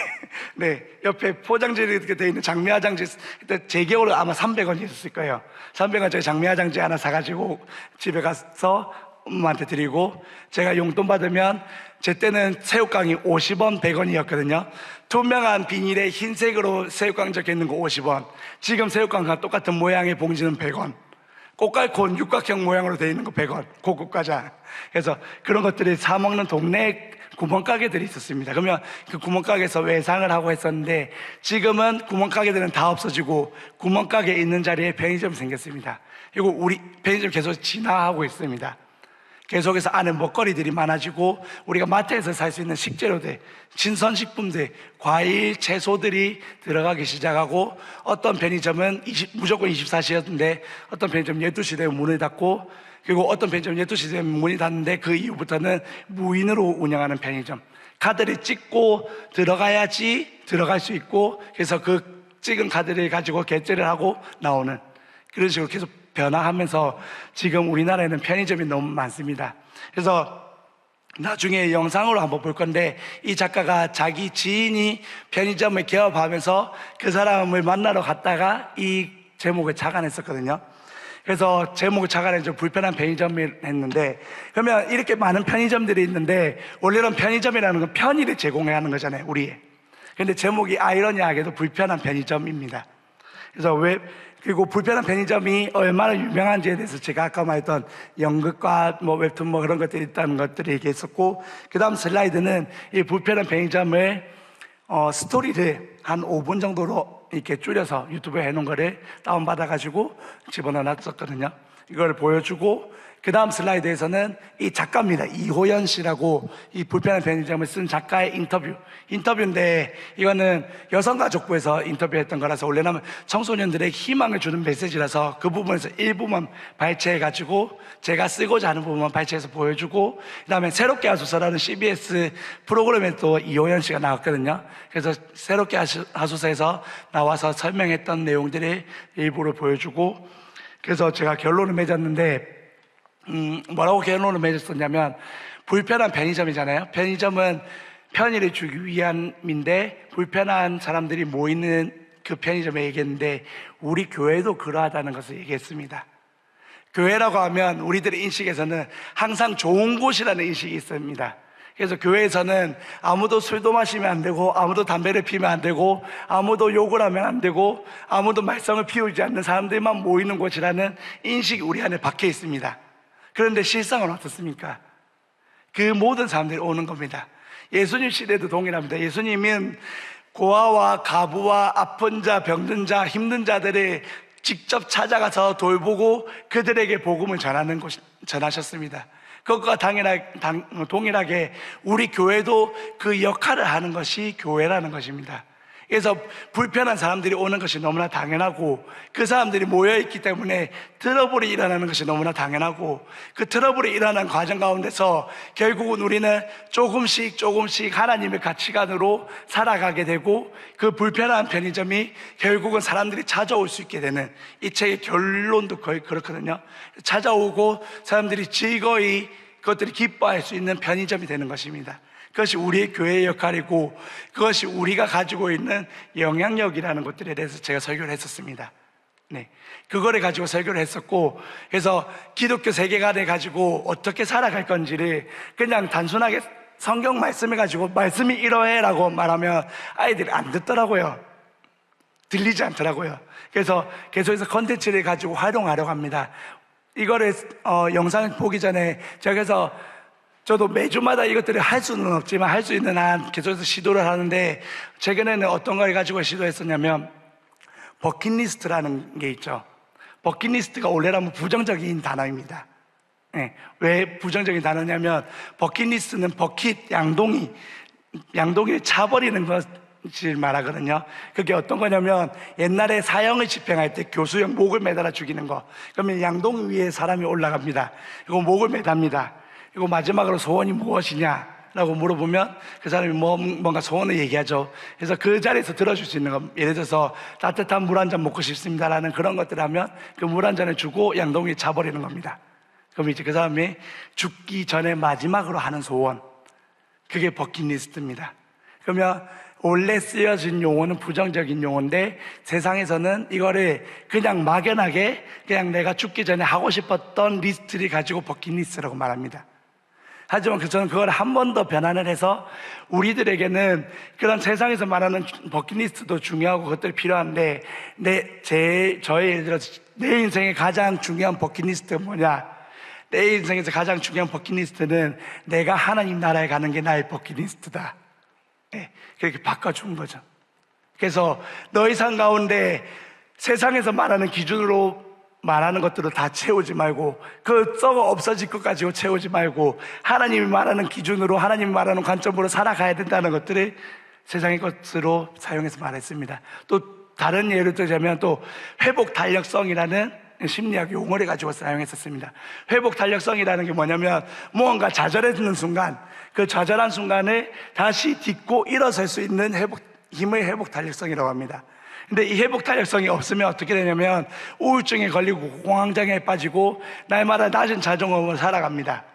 네, 옆에 포장지로 이렇게 되어 있는 장미 화장지 그때 제개월로 아마 300원이 있었을 거예요. 300원짜리 장미 화장지 하나 사가지고 집에 가서 엄마한테 드리고 제가 용돈 받으면 제 때는 새우깡이 50원, 100원이었거든요. 투명한 비닐에 흰색으로 새우깡 적혀있는 거 50원. 지금 새우깡과 똑같은 모양의 봉지는 100원. 꽃갈콘 육각형 모양으로 되어 있는 거 100원. 고급 과자. 그래서 그런 것들을 사 먹는 동네 구멍가게들이 있었습니다. 그러면 그 구멍가게에서 외상을 하고 했었는데 지금은 구멍가게들은 다 없어지고 구멍가게 있는 자리에 편의점이 생겼습니다. 그리고 우리 편의점 계속 진화하고 있습니다. 계속해서 안에 먹거리들이 많아지고 우리가 마트에서 살 수 있는 식재료들, 신선식품들, 과일, 채소들이 들어가기 시작하고 어떤 편의점은 무조건 24시였는데 어떤 편의점 12시 되면 문을 닫고 그리고 어떤 편의점 12시 되면 문이 닫는데 그 이후부터는 무인으로 운영하는 편의점. 카드를 찍고 들어가야지 들어갈 수 있고, 그래서 그 찍은 카드를 가지고 결제를 하고 나오는 그런 식으로 계속 변화하면서 지금 우리나라에는 편의점이 너무 많습니다. 그래서 나중에 영상으로 한번 볼 건데, 이 작가가 자기 지인이 편의점을 개업하면서 그 사람을 만나러 갔다가 이 제목을 착안했었거든요. 그래서 제목을 착안해 좀 불편한 편의점이 했는데, 그러면 이렇게 많은 편의점들이 있는데 원래는 편의점이라는 건 편의를 제공하는 거잖아요, 우리의. 근데 제목이 아이러니하게도 불편한 편의점입니다. 그래서 그리고 불편한 편의점이 얼마나 유명한지에 대해서 제가 아까 말했던 연극과 웹툰 그런 것들이 있다는 것들을 얘기했었고, 그 다음 슬라이드는 이 불편한 편의점을 스토리를 한 5분 정도로 이렇게 줄여서 유튜브에 해놓은 거를 다운받아가지고 집어넣어 놨었거든요. 이걸 보여주고, 그 다음 슬라이드에서는 이 작가입니다. 이호연 씨라고 이 불편한 편의점을 쓴 작가의 인터뷰인데, 이거는 여성가족부에서 인터뷰했던 거라서 원래는 청소년들의 희망을 주는 메시지라서 그 부분에서 일부만 발췌해가지고 제가 쓰고자 하는 부분만 발췌해서 보여주고, 그 다음에 새롭게 하소서라는 CBS 프로그램에 또 이호연 씨가 나왔거든요. 그래서 새롭게 하소서에서 나와서 설명했던 내용들을 일부를 보여주고, 그래서 제가 결론을 맺었는데, 뭐라고 결론을 맺었었냐면, 불편한 편의점이잖아요. 편의점은 편의를 주기 위함인데 불편한 사람들이 모이는 그 편의점에 얘기했는데, 우리 교회도 그러하다는 것을 얘기했습니다. 교회라고 하면 우리들의 인식에서는 항상 좋은 곳이라는 인식이 있습니다. 그래서 교회에서는 아무도 술도 마시면 안 되고, 아무도 담배를 피우면 안 되고, 아무도 욕을 하면 안 되고, 아무도 말썽을 피우지 않는 사람들만 모이는 곳이라는 인식이 우리 안에 박혀 있습니다. 그런데 실상은 어떻습니까? 그 모든 사람들이 오는 겁니다. 예수님 시대도 동일합니다. 예수님은 고아와 가부와 아픈 자, 병든 자, 힘든 자들을 직접 찾아가서 돌보고 그들에게 복음을 전하셨습니다. 그것과 동일하게 우리 교회도 그 역할을 하는 것이 교회라는 것입니다. 그래서 불편한 사람들이 오는 것이 너무나 당연하고, 그 사람들이 모여있기 때문에 트러블이 일어나는 것이 너무나 당연하고, 그 트러블이 일어나는 과정 가운데서 결국은 우리는 조금씩 하나님의 가치관으로 살아가게 되고, 그 불편한 편의점이 결국은 사람들이 찾아올 수 있게 되는, 이 책의 결론도 거의 그렇거든요. 찾아오고 사람들이 즐거이 그것들이 기뻐할 수 있는 편의점이 되는 것입니다. 그것이 우리의 교회의 역할이고, 그것이 우리가 가지고 있는 영향력이라는 것들에 대해서 제가 설교를 했었습니다. 네, 그거를 가지고 설교를 했었고, 그래서 기독교 세계관을 가지고 어떻게 살아갈 건지를 그냥 단순하게 성경 말씀을 가지고 말씀이 이러해라고 말하면 아이들이 안 듣더라고요. 들리지 않더라고요. 그래서 계속해서 컨텐츠를 가지고 활용하려고 합니다. 이거를 영상을 보기 전에 제가 그래서 저도 매주마다 이것들을 할 수는 없지만 할 수 있는 한 계속해서 시도를 하는데, 최근에는 어떤 걸 가지고 시도했었냐면 버킷리스트라는 게 있죠. 버킷리스트가 원래라면 부정적인 단어입니다. 네. 왜 부정적인 단어냐면, 버킷리스트는 버킷, 양동이를 차버리는 것을 말하거든요. 그게 어떤 거냐면, 옛날에 사형을 집행할 때 교수형 목을 매달아 죽이는 거. 그러면 양동이 위에 사람이 올라갑니다. 그리고 목을 매답니다. 그리고 마지막으로 소원이 무엇이냐라고 물어보면 그 사람이 뭔가 소원을 얘기하죠. 그래서 그 자리에서 들어줄 수 있는 거, 예를 들어서 따뜻한 물 한 잔 먹고 싶습니다라는 그런 것들을 하면 그 물 한 잔을 주고 양동이에 차버리는 겁니다. 그럼 이제 그 사람이 죽기 전에 마지막으로 하는 소원, 그게 버킷리스트입니다. 그러면 원래 쓰여진 용어는 부정적인 용어인데, 세상에서는 이거를 그냥 막연하게 그냥 내가 죽기 전에 하고 싶었던 리스트를 가지고 버킷리스트라고 말합니다. 하지만 저는 그걸 한 번 더 변환을 해서, 우리들에게는 그런 세상에서 말하는 버킷리스트도 중요하고 그것들이 필요한데, 저의 예를 들어서 내 인생의 가장 중요한 버킷리스트가 뭐냐? 내 인생에서 가장 중요한 버킷리스트는 내가 하나님 나라에 가는 게 나의 버킷리스트다. 네, 그렇게 바꿔준 거죠. 그래서 너희 삶 가운데 세상에서 말하는 기준으로 말하는 것들을 다 채우지 말고, 그 썩어 없어질 것 가지고 채우지 말고, 하나님이 말하는 기준으로, 하나님이 말하는 관점으로 살아가야 된다는 것들을 세상의 것으로 사용해서 말했습니다. 또 다른 예를 들자면 또 회복 탄력성이라는 심리학 용어를 가지고 사용했었습니다. 회복 탄력성이라는 게 뭐냐면 무언가 좌절해지는 순간 그 좌절한 순간을 다시 딛고 일어설 수 있는 힘의 회복 탄력성이라고 합니다. 근데 이 회복 탄력성이 없으면 어떻게 되냐면 우울증에 걸리고 공황장애에 빠지고 날마다 낮은 자존감으로 살아갑니다.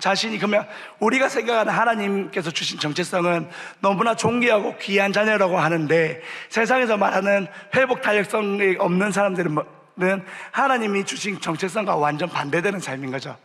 자신이 그러면 우리가 생각하는 하나님께서 주신 정체성은 너무나 존귀하고 귀한 자녀라고 하는데 세상에서 말하는 회복 탄력성이 없는 사람들은 하나님이 주신 정체성과 완전 반대되는 삶인 거죠.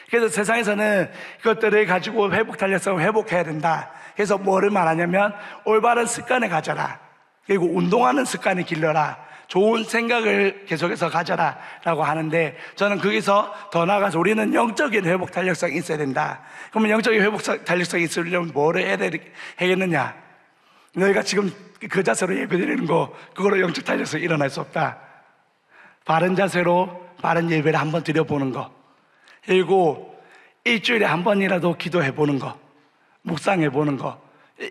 그래서 세상에서는 그것들을 가지고 회복 탄력성을 회복해야 된다. 그래서 뭐를 말하냐면 올바른 습관을 가져라. 그리고 운동하는 습관을 길러라. 좋은 생각을 계속해서 가져라 라고 하는데 저는 거기서 더 나아가서 우리는 영적인 회복 탄력성이 있어야 된다. 그러면 영적인 회복 탄력성이 있으려면 뭐를 해야 되겠느냐? 너희가 지금 그 자세로 예배드리는 거 그거로 영적 탄력성이 일어날 수 없다. 바른 자세로 바른 예배를 한번 드려보는 거, 그리고 일주일에 한 번이라도 기도해보는 거, 묵상해보는 거,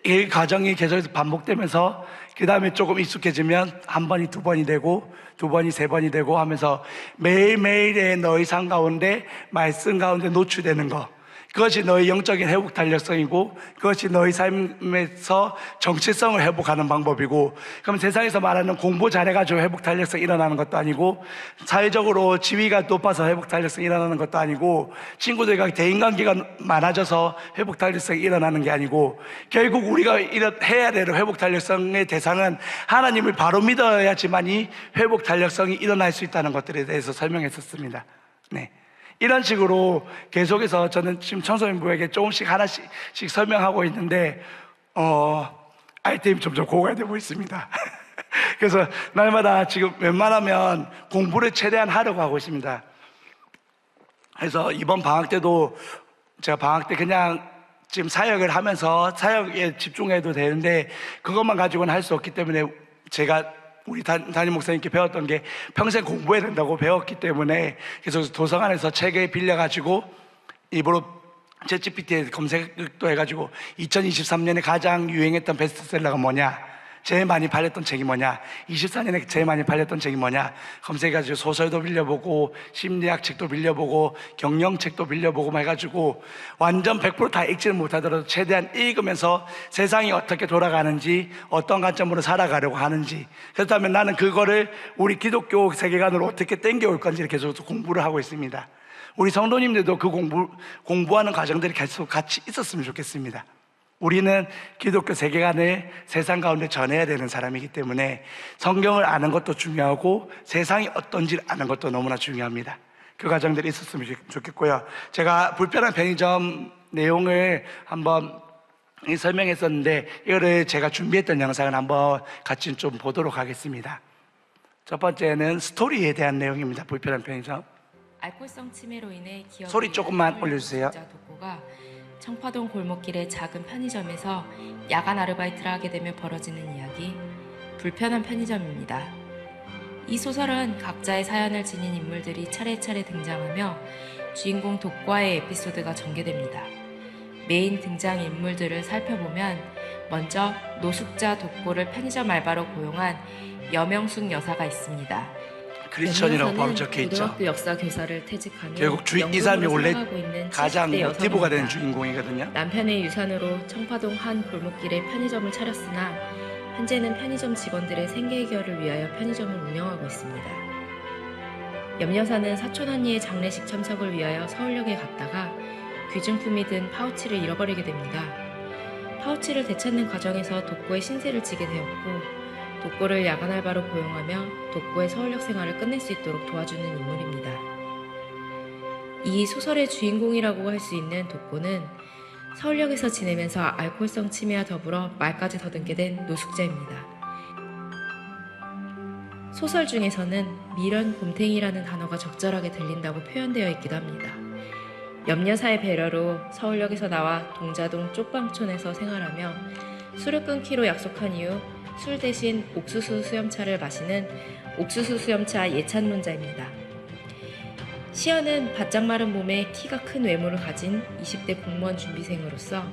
이 과정이 계속해서 반복되면서 그 다음에 조금 익숙해지면 한 번이 두 번이 되고 두 번이 세 번이 되고 하면서 매일매일의 너의 삶 가운데 말씀 가운데 노출되는 거, 그것이 너의 영적인 회복 탄력성이고 그것이 너의 삶에서 정체성을 회복하는 방법이고, 그럼 세상에서 말하는 공부 잘해가지고 회복 탄력성이 일어나는 것도 아니고 사회적으로 지위가 높아서 회복 탄력성이 일어나는 것도 아니고 친구들과 대인관계가 많아져서 회복 탄력성이 일어나는 게 아니고 결국 우리가 해야 되는 회복 탄력성의 대상은 하나님을 바로 믿어야지만이 회복 탄력성이 일어날 수 있다는 것들에 대해서 설명했었습니다. 네. 이런 식으로 계속해서 저는 지금 청소년부에게 조금씩 하나씩 설명하고 있는데 아이템이 점점 고갈되고 있습니다. 그래서 날마다 지금 웬만하면 공부를 최대한 하려고 하고 있습니다. 그래서 이번 방학 때도 제가 방학 때 그냥 지금 사역을 하면서 사역에 집중해도 되는데 그것만 가지고는 할 수 없기 때문에 제가 우리 담임 목사님께 배웠던 게 평생 공부해야 된다고 배웠기 때문에 계속 도서관에서 책을 빌려가지고 입으로 챗GPT에 검색도 해가지고 2023년에 가장 유행했던 베스트셀러가 뭐냐, 제일 많이 팔렸던 책이 뭐냐, 24년에 제일 많이 팔렸던 책이 뭐냐 검색해가지고 소설도 빌려보고 심리학 책도 빌려보고 경영책도 빌려보고 해가지고 완전 100% 다 읽지는 못하더라도 최대한 읽으면서 세상이 어떻게 돌아가는지 어떤 관점으로 살아가려고 하는지, 그렇다면 나는 그거를 우리 기독교 세계관으로 어떻게 땡겨올 건지를 계속 공부를 하고 있습니다. 우리 성도님들도 그 공부하는 과정들이 계속 같이 있었으면 좋겠습니다. 우리는 기독교 세계관을 세상 가운데 전해야 되는 사람이기 때문에 성경을 아는 것도 중요하고 세상이 어떤지를 아는 것도 너무나 중요합니다. 그 과정들이 있었으면 좋겠고요. 제가 불편한 편의점 내용을 한번 설명했었는데 이거를 제가 준비했던 영상을 한번 같이 좀 보도록 하겠습니다. 첫 번째는 스토리에 대한 내용입니다. 불편한 편의점. 알코올성 치매로 인해 기억이 소리 조금만 올려주세요. 독고가 청파동 골목길의 작은 편의점에서 야간 아르바이트를 하게 되며 벌어지는 이야기, 불편한 편의점입니다. 이 소설은 각자의 사연을 지닌 인물들이 차례차례 등장하며 주인공 독과의 에피소드가 전개됩니다. 메인 등장 인물들을 살펴보면 먼저 노숙자 독고를 편의점 알바로 고용한 여명숙 여사가 있습니다. 크리스천이라고 바로 적혀있죠. 고등학교 역사 교사를 퇴직하며 결국 이 사람이 원래 가장 70대 모티브가 되는 여성입니다. 주인공이거든요. 남편의 유산으로 청파동 한 골목길에 편의점을 차렸으나 현재는 편의점 직원들의 생계 해결을 위하여 편의점을 운영하고 있습니다. 염 여사는 사촌 언니의 장례식 참석을 위하여 서울역에 갔다가 귀중품이 든 파우치를 잃어버리게 됩니다. 파우치를 되찾는 과정에서 독고의 신세를 지게 되었고 독고를 야간 알바로 고용하며 독고의 서울역 생활을 끝낼 수 있도록 도와주는 인물입니다. 이 소설의 주인공이라고 할 수 있는 독고는 서울역에서 지내면서 알코올성 치매와 더불어 말까지 더듬게 된 노숙자입니다. 소설 중에서는 미련 곰탱이라는 단어가 적절하게 들린다고 표현되어 있기도 합니다. 염여사의 배려로 서울역에서 나와 동자동 쪽방촌에서 생활하며 술을 끊기로 약속한 이후 술 대신 옥수수 수염차를 마시는 옥수수 수염차 예찬론자입니다. 시연은 바짝 마른 몸에 키가 큰 외모를 가진 20대 공무원 준비생으로서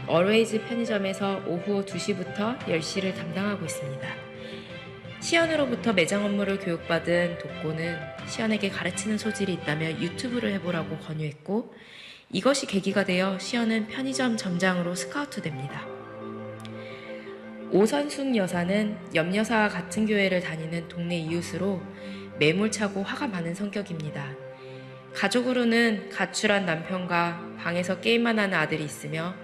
얼웨이즈 편의점에서 오후 2시부터 10시를 담당하고 있습니다. 시연으로부터 매장 업무를 교육받은 독고는 시연에게 가르치는 소질이 있다며 유튜브를 해보라고 권유했고, 이것이 계기가 되어 시연은 편의점 점장으로 스카우트됩니다. 오선숙 여사는 염 여사와 같은 교회를 다니는 동네 이웃으로 매몰차고 화가 많은 성격입니다. 가족으로는 가출한 남편과 방에서 게임만 하는 아들이 있으며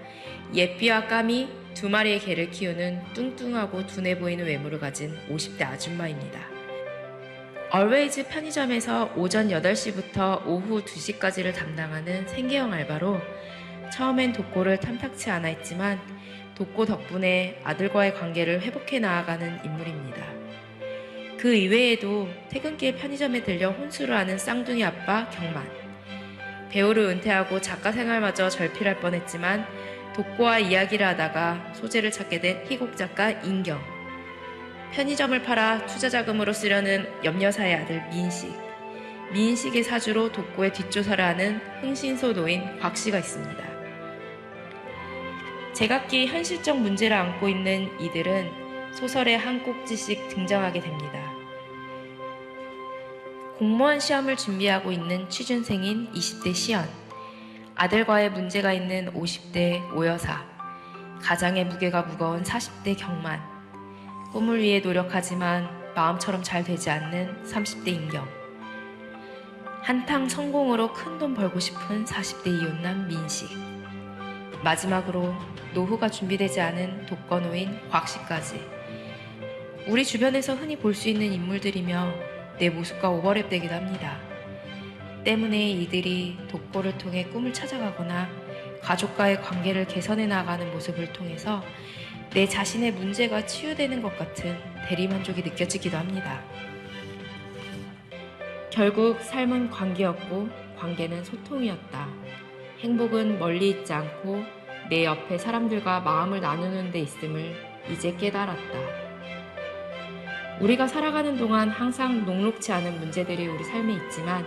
예삐와 까미 두 마리의 개를 키우는 뚱뚱하고 둔해 보이는 외모를 가진 50대 아줌마입니다. 얼웨이즈 편의점에서 오전 8시부터 오후 2시까지를 담당하는 생계형 알바로 처음엔 독고를 탐탁치 않아 했지만 독고 덕분에 아들과의 관계를 회복해 나아가는 인물입니다. 그 이외에도 퇴근길 편의점에 들려 혼술을 하는 쌍둥이 아빠 경만, 배우를 은퇴하고 작가 생활마저 절필할 뻔했지만 독고와 이야기를 하다가 소재를 찾게 된 희곡 작가 인경, 편의점을 팔아 투자 자금으로 쓰려는 염여사의 아들 민식, 민식의 사주로 독고의 뒷조사를 하는 흥신소 노인 곽씨가 있습니다. 제각기 현실적 문제를 안고 있는 이들은 소설에 한 꼭지씩 등장하게 됩니다. 공무원 시험을 준비하고 있는 취준생인 20대 시연, 아들과의 문제가 있는 50대 오여사, 가장의 무게가 무거운 40대 경만, 꿈을 위해 노력하지만 마음처럼 잘 되지 않는 30대 인경, 한탕 성공으로 큰 돈 벌고 싶은 40대 이혼남 민식, 마지막으로 노후가 준비되지 않은 독거노인 곽씨까지 우리 주변에서 흔히 볼 수 있는 인물들이며 내 모습과 오버랩되기도 합니다. 때문에 이들이 독고를 통해 꿈을 찾아가거나 가족과의 관계를 개선해 나가는 모습을 통해서 내 자신의 문제가 치유되는 것 같은 대리만족이 느껴지기도 합니다. 결국 삶은 관계였고 관계는 소통이었다. 행복은 멀리 있지 않고 내 옆에 사람들과 마음을 나누는 데 있음을 이제 깨달았다. 우리가 살아가는 동안 항상 녹록지 않은 문제들이 우리 삶에 있지만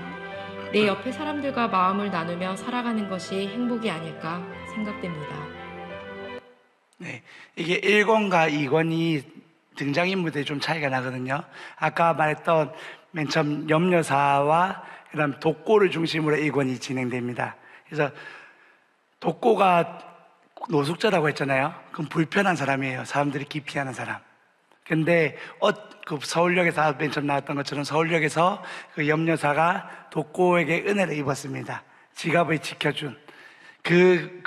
내 옆에 사람들과 마음을 나누며 살아가는 것이 행복이 아닐까 생각됩니다. 네, 이게 1권과 2권이 등장인물들이 좀 차이가 나거든요. 아까 말했던 맨 처음 염여사와 그다음 독고를 중심으로 1권이 진행됩니다. 그래서 독고가 노숙자라고 했잖아요. 그럼 불편한 사람이에요. 사람들이 기피하는 사람. 근데 그 서울역에서 맨 처음 나왔던 것처럼 서울역에서 그 염여사가 독고에게 은혜를 입었습니다. 지갑을 지켜준 그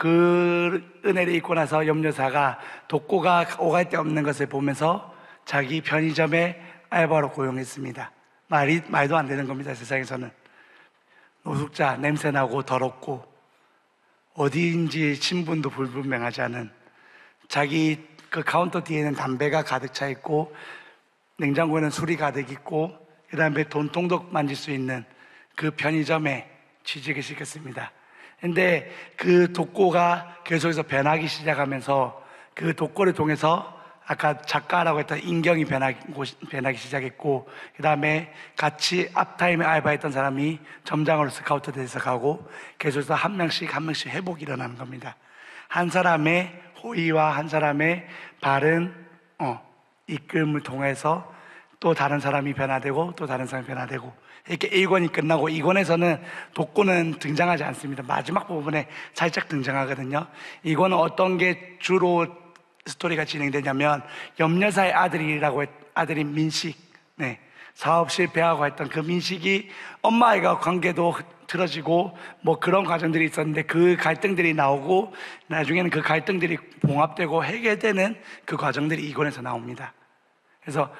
은혜를 입고 나서 염여사가 독고가 오갈 데 없는 것을 보면서 자기 편의점에 알바로 고용했습니다. 말도 안 되는 겁니다. 세상에서는 노숙자, 냄새나고 더럽고 어디인지 신분도 불분명하지 않은, 자기 그 카운터 뒤에는 담배가 가득 차 있고 냉장고에는 술이 가득 있고 그 다음에 돈통도 만질 수 있는 그 편의점에 취직을 시켰습니다. 근데 그 독고가 계속해서 변하기 시작하면서 그 독고를 통해서 아까 작가라고 했던 인경이 변하기 시작했고, 그 다음에 같이 앞타임에 알바했던 사람이 점장으로 스카우트 돼서 가고 계속해서 한 명씩 회복이 일어나는 겁니다. 한 사람의 호의와 한 사람의 바른 이끌음을 통해서 또 다른 사람이 변화되고 또 다른 사람이 변화되고, 이렇게 1권이 끝나고 2권에서는 독고는 등장하지 않습니다. 마지막 부분에 살짝 등장하거든요. 2권은 어떤 게 주로 스토리가 진행되냐면 염여사의 아들인 민식, 사업 실패하고 했던 그 민식이 엄마아이가 관계도 틀어지고 뭐 그런 과정들이 있었는데 그 갈등들이 나오고 나중에는 그 갈등들이 봉합되고 해결되는 그 과정들이 2권에서 나옵니다. 그래서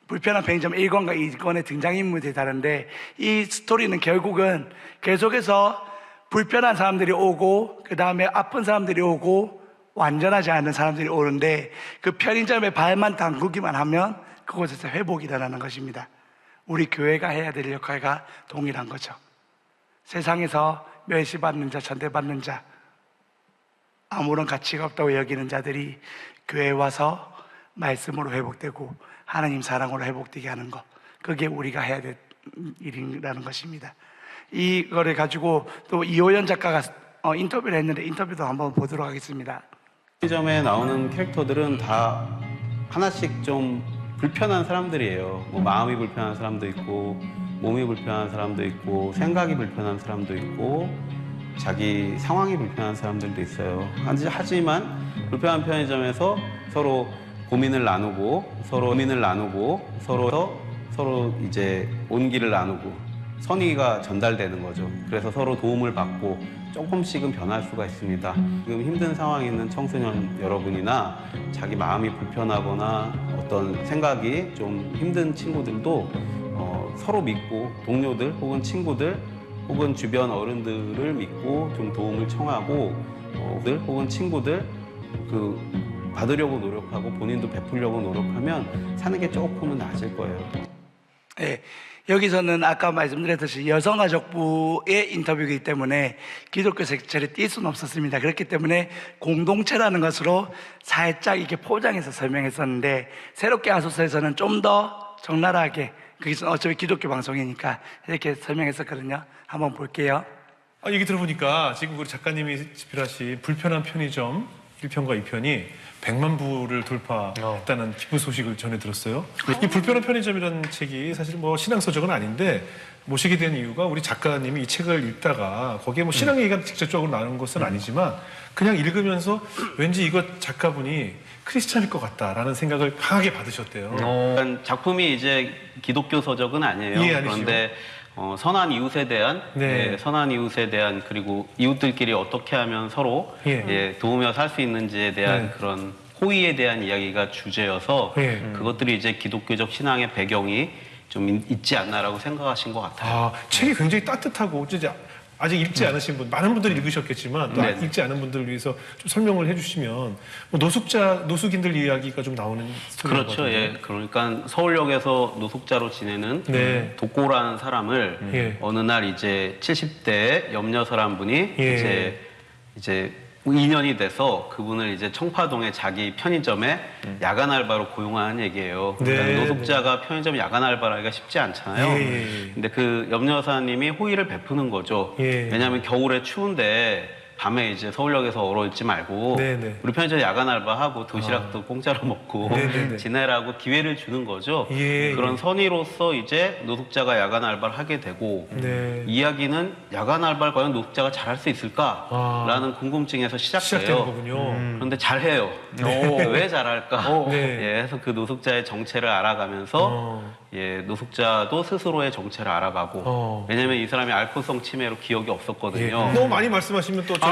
불편한 편의점 1권과 2권의 등장인물들이 다른데, 이 스토리는 결국은 계속해서 불편한 사람들이 오고 그 다음에 아픈 사람들이 오고 완전하지 않은 사람들이 오는데 그 편의점에 발만 담그기만 하면 그곳에서 회복이 일어나는 것입니다. 우리 교회가 해야 될 역할과 동일한 거죠. 세상에서 멸시받는 자, 전대받는 자, 아무런 가치가 없다고 여기는 자들이 교회에 와서 말씀으로 회복되고 하나님 사랑으로 회복되게 하는 것, 그게 우리가 해야 될 일이라는 것입니다. 이거를 가지고 또 이호연 작가가 인터뷰를 했는데 인터뷰도 한번 보도록 하겠습니다. 편의점에 나오는 캐릭터들은 다 하나씩 좀 불편한 사람들이에요. 뭐 마음이 불편한 사람도 있고 몸이 불편한 사람도 있고 생각이 불편한 사람도 있고 자기 상황이 불편한 사람들도 있어요. 하지만 불편한 편의점에서 서로 고민을 나누고 서로 이제 온기를 나누고 선의가 전달되는 거죠. 그래서 서로 도움을 받고 조금씩은 변할 수가 있습니다. 지금 힘든 상황에 있는 청소년 여러분이나 자기 마음이 불편하거나 어떤 생각이 좀 힘든 친구들도 서로 믿고 동료들 혹은 친구들 혹은 주변 어른들을 믿고 좀 도움을 청하고 혹은 친구들 받으려고 노력하고 본인도 베풀려고 노력하면 사는 게 조금은 나아질 거예요. 네, 여기서는 아까 말씀드렸듯이 여성가족부의 인터뷰이기 때문에 기독교 색채를 띌 수는 없었습니다. 그렇기 때문에 공동체라는 것으로 살짝 이렇게 포장해서 설명했었는데 새롭게 하소서에서는 좀 더 적나라하게 거기서 어차피 기독교 방송이니까 이렇게 설명했었거든요. 한번 볼게요. 얘기 들어보니까 지금 우리 작가님이 집필하신 불편한 편의점 1편과 2편이 100만 부를 돌파했다는 기쁜 소식을 전해 들었어요. 이 불편한 편의점이라는 책이 사실 뭐 신앙서적은 아닌데 모시게 된 이유가 우리 작가님이 이 책을 읽다가 거기에 뭐 신앙 얘기가 직접적으로 나오는 것은 아니지만 그냥 읽으면서 왠지 이거 작가분이 크리스찬일 것 같다라는 생각을 강하게 받으셨대요. 그러니까 작품이 이제 기독교 서적은 아니에요. 예, 아니죠. 그런데 선한 이웃에 대한 네. 선한 이웃에 대한 그리고 이웃들끼리 어떻게 하면 서로 도우며 살 수 있는지에 대한 네. 그런 호의에 대한 이야기가 주제여서 그것들이 이제 기독교적 신앙의 배경이 좀 있지 않나라고 생각하신 것 같아요. 책이 굉장히 따뜻하고 진짜 아직 읽지 않으신 분, 많은 분들이 읽으셨겠지만 또 네네. 읽지 않은 분들을 위해서 좀 설명을 해주시면 뭐 노숙인들 이야기가 좀 나오는 그렇죠. 스토리거든요. 예. 그러니까 서울역에서 노숙자로 지내는 네. 독고라는 사람을 어느 날 이제 70대 염려사람 분이 이제 2년이 돼서 그분을 이제 청파동의 자기 편의점에 야간 알바로 고용하는 얘기예요. 네. 그러니까 노숙자가 편의점 야간 알바를 하기가 쉽지 않잖아요. 근데 그 염려사님이 호의를 베푸는 거죠. 왜냐하면 겨울에 추운데 밤에 이제 서울역에서 얼어 있지 말고 네네. 우리 편의점 야간 알바하고 도시락도 공짜로 먹고 네네네. 지내라고 기회를 주는 거죠. 예, 그런 예. 선의로서 이제 노숙자가 야간 알바를 하게 되고 네. 이야기는 야간 알바를 과연 노숙자가 잘할 수 있을까라는 궁금증에서 시작되는 시작돼요. 거군요. 그런데 잘해요. 왜 잘할까? 네. 예, 그래서 그 노숙자의 정체를 알아가면서 노숙자도 스스로의 정체를 알아가고 왜냐면 이 사람이 알코올성 치매로 기억이 없었거든요. 너무 많이 말씀하시면 또 저희가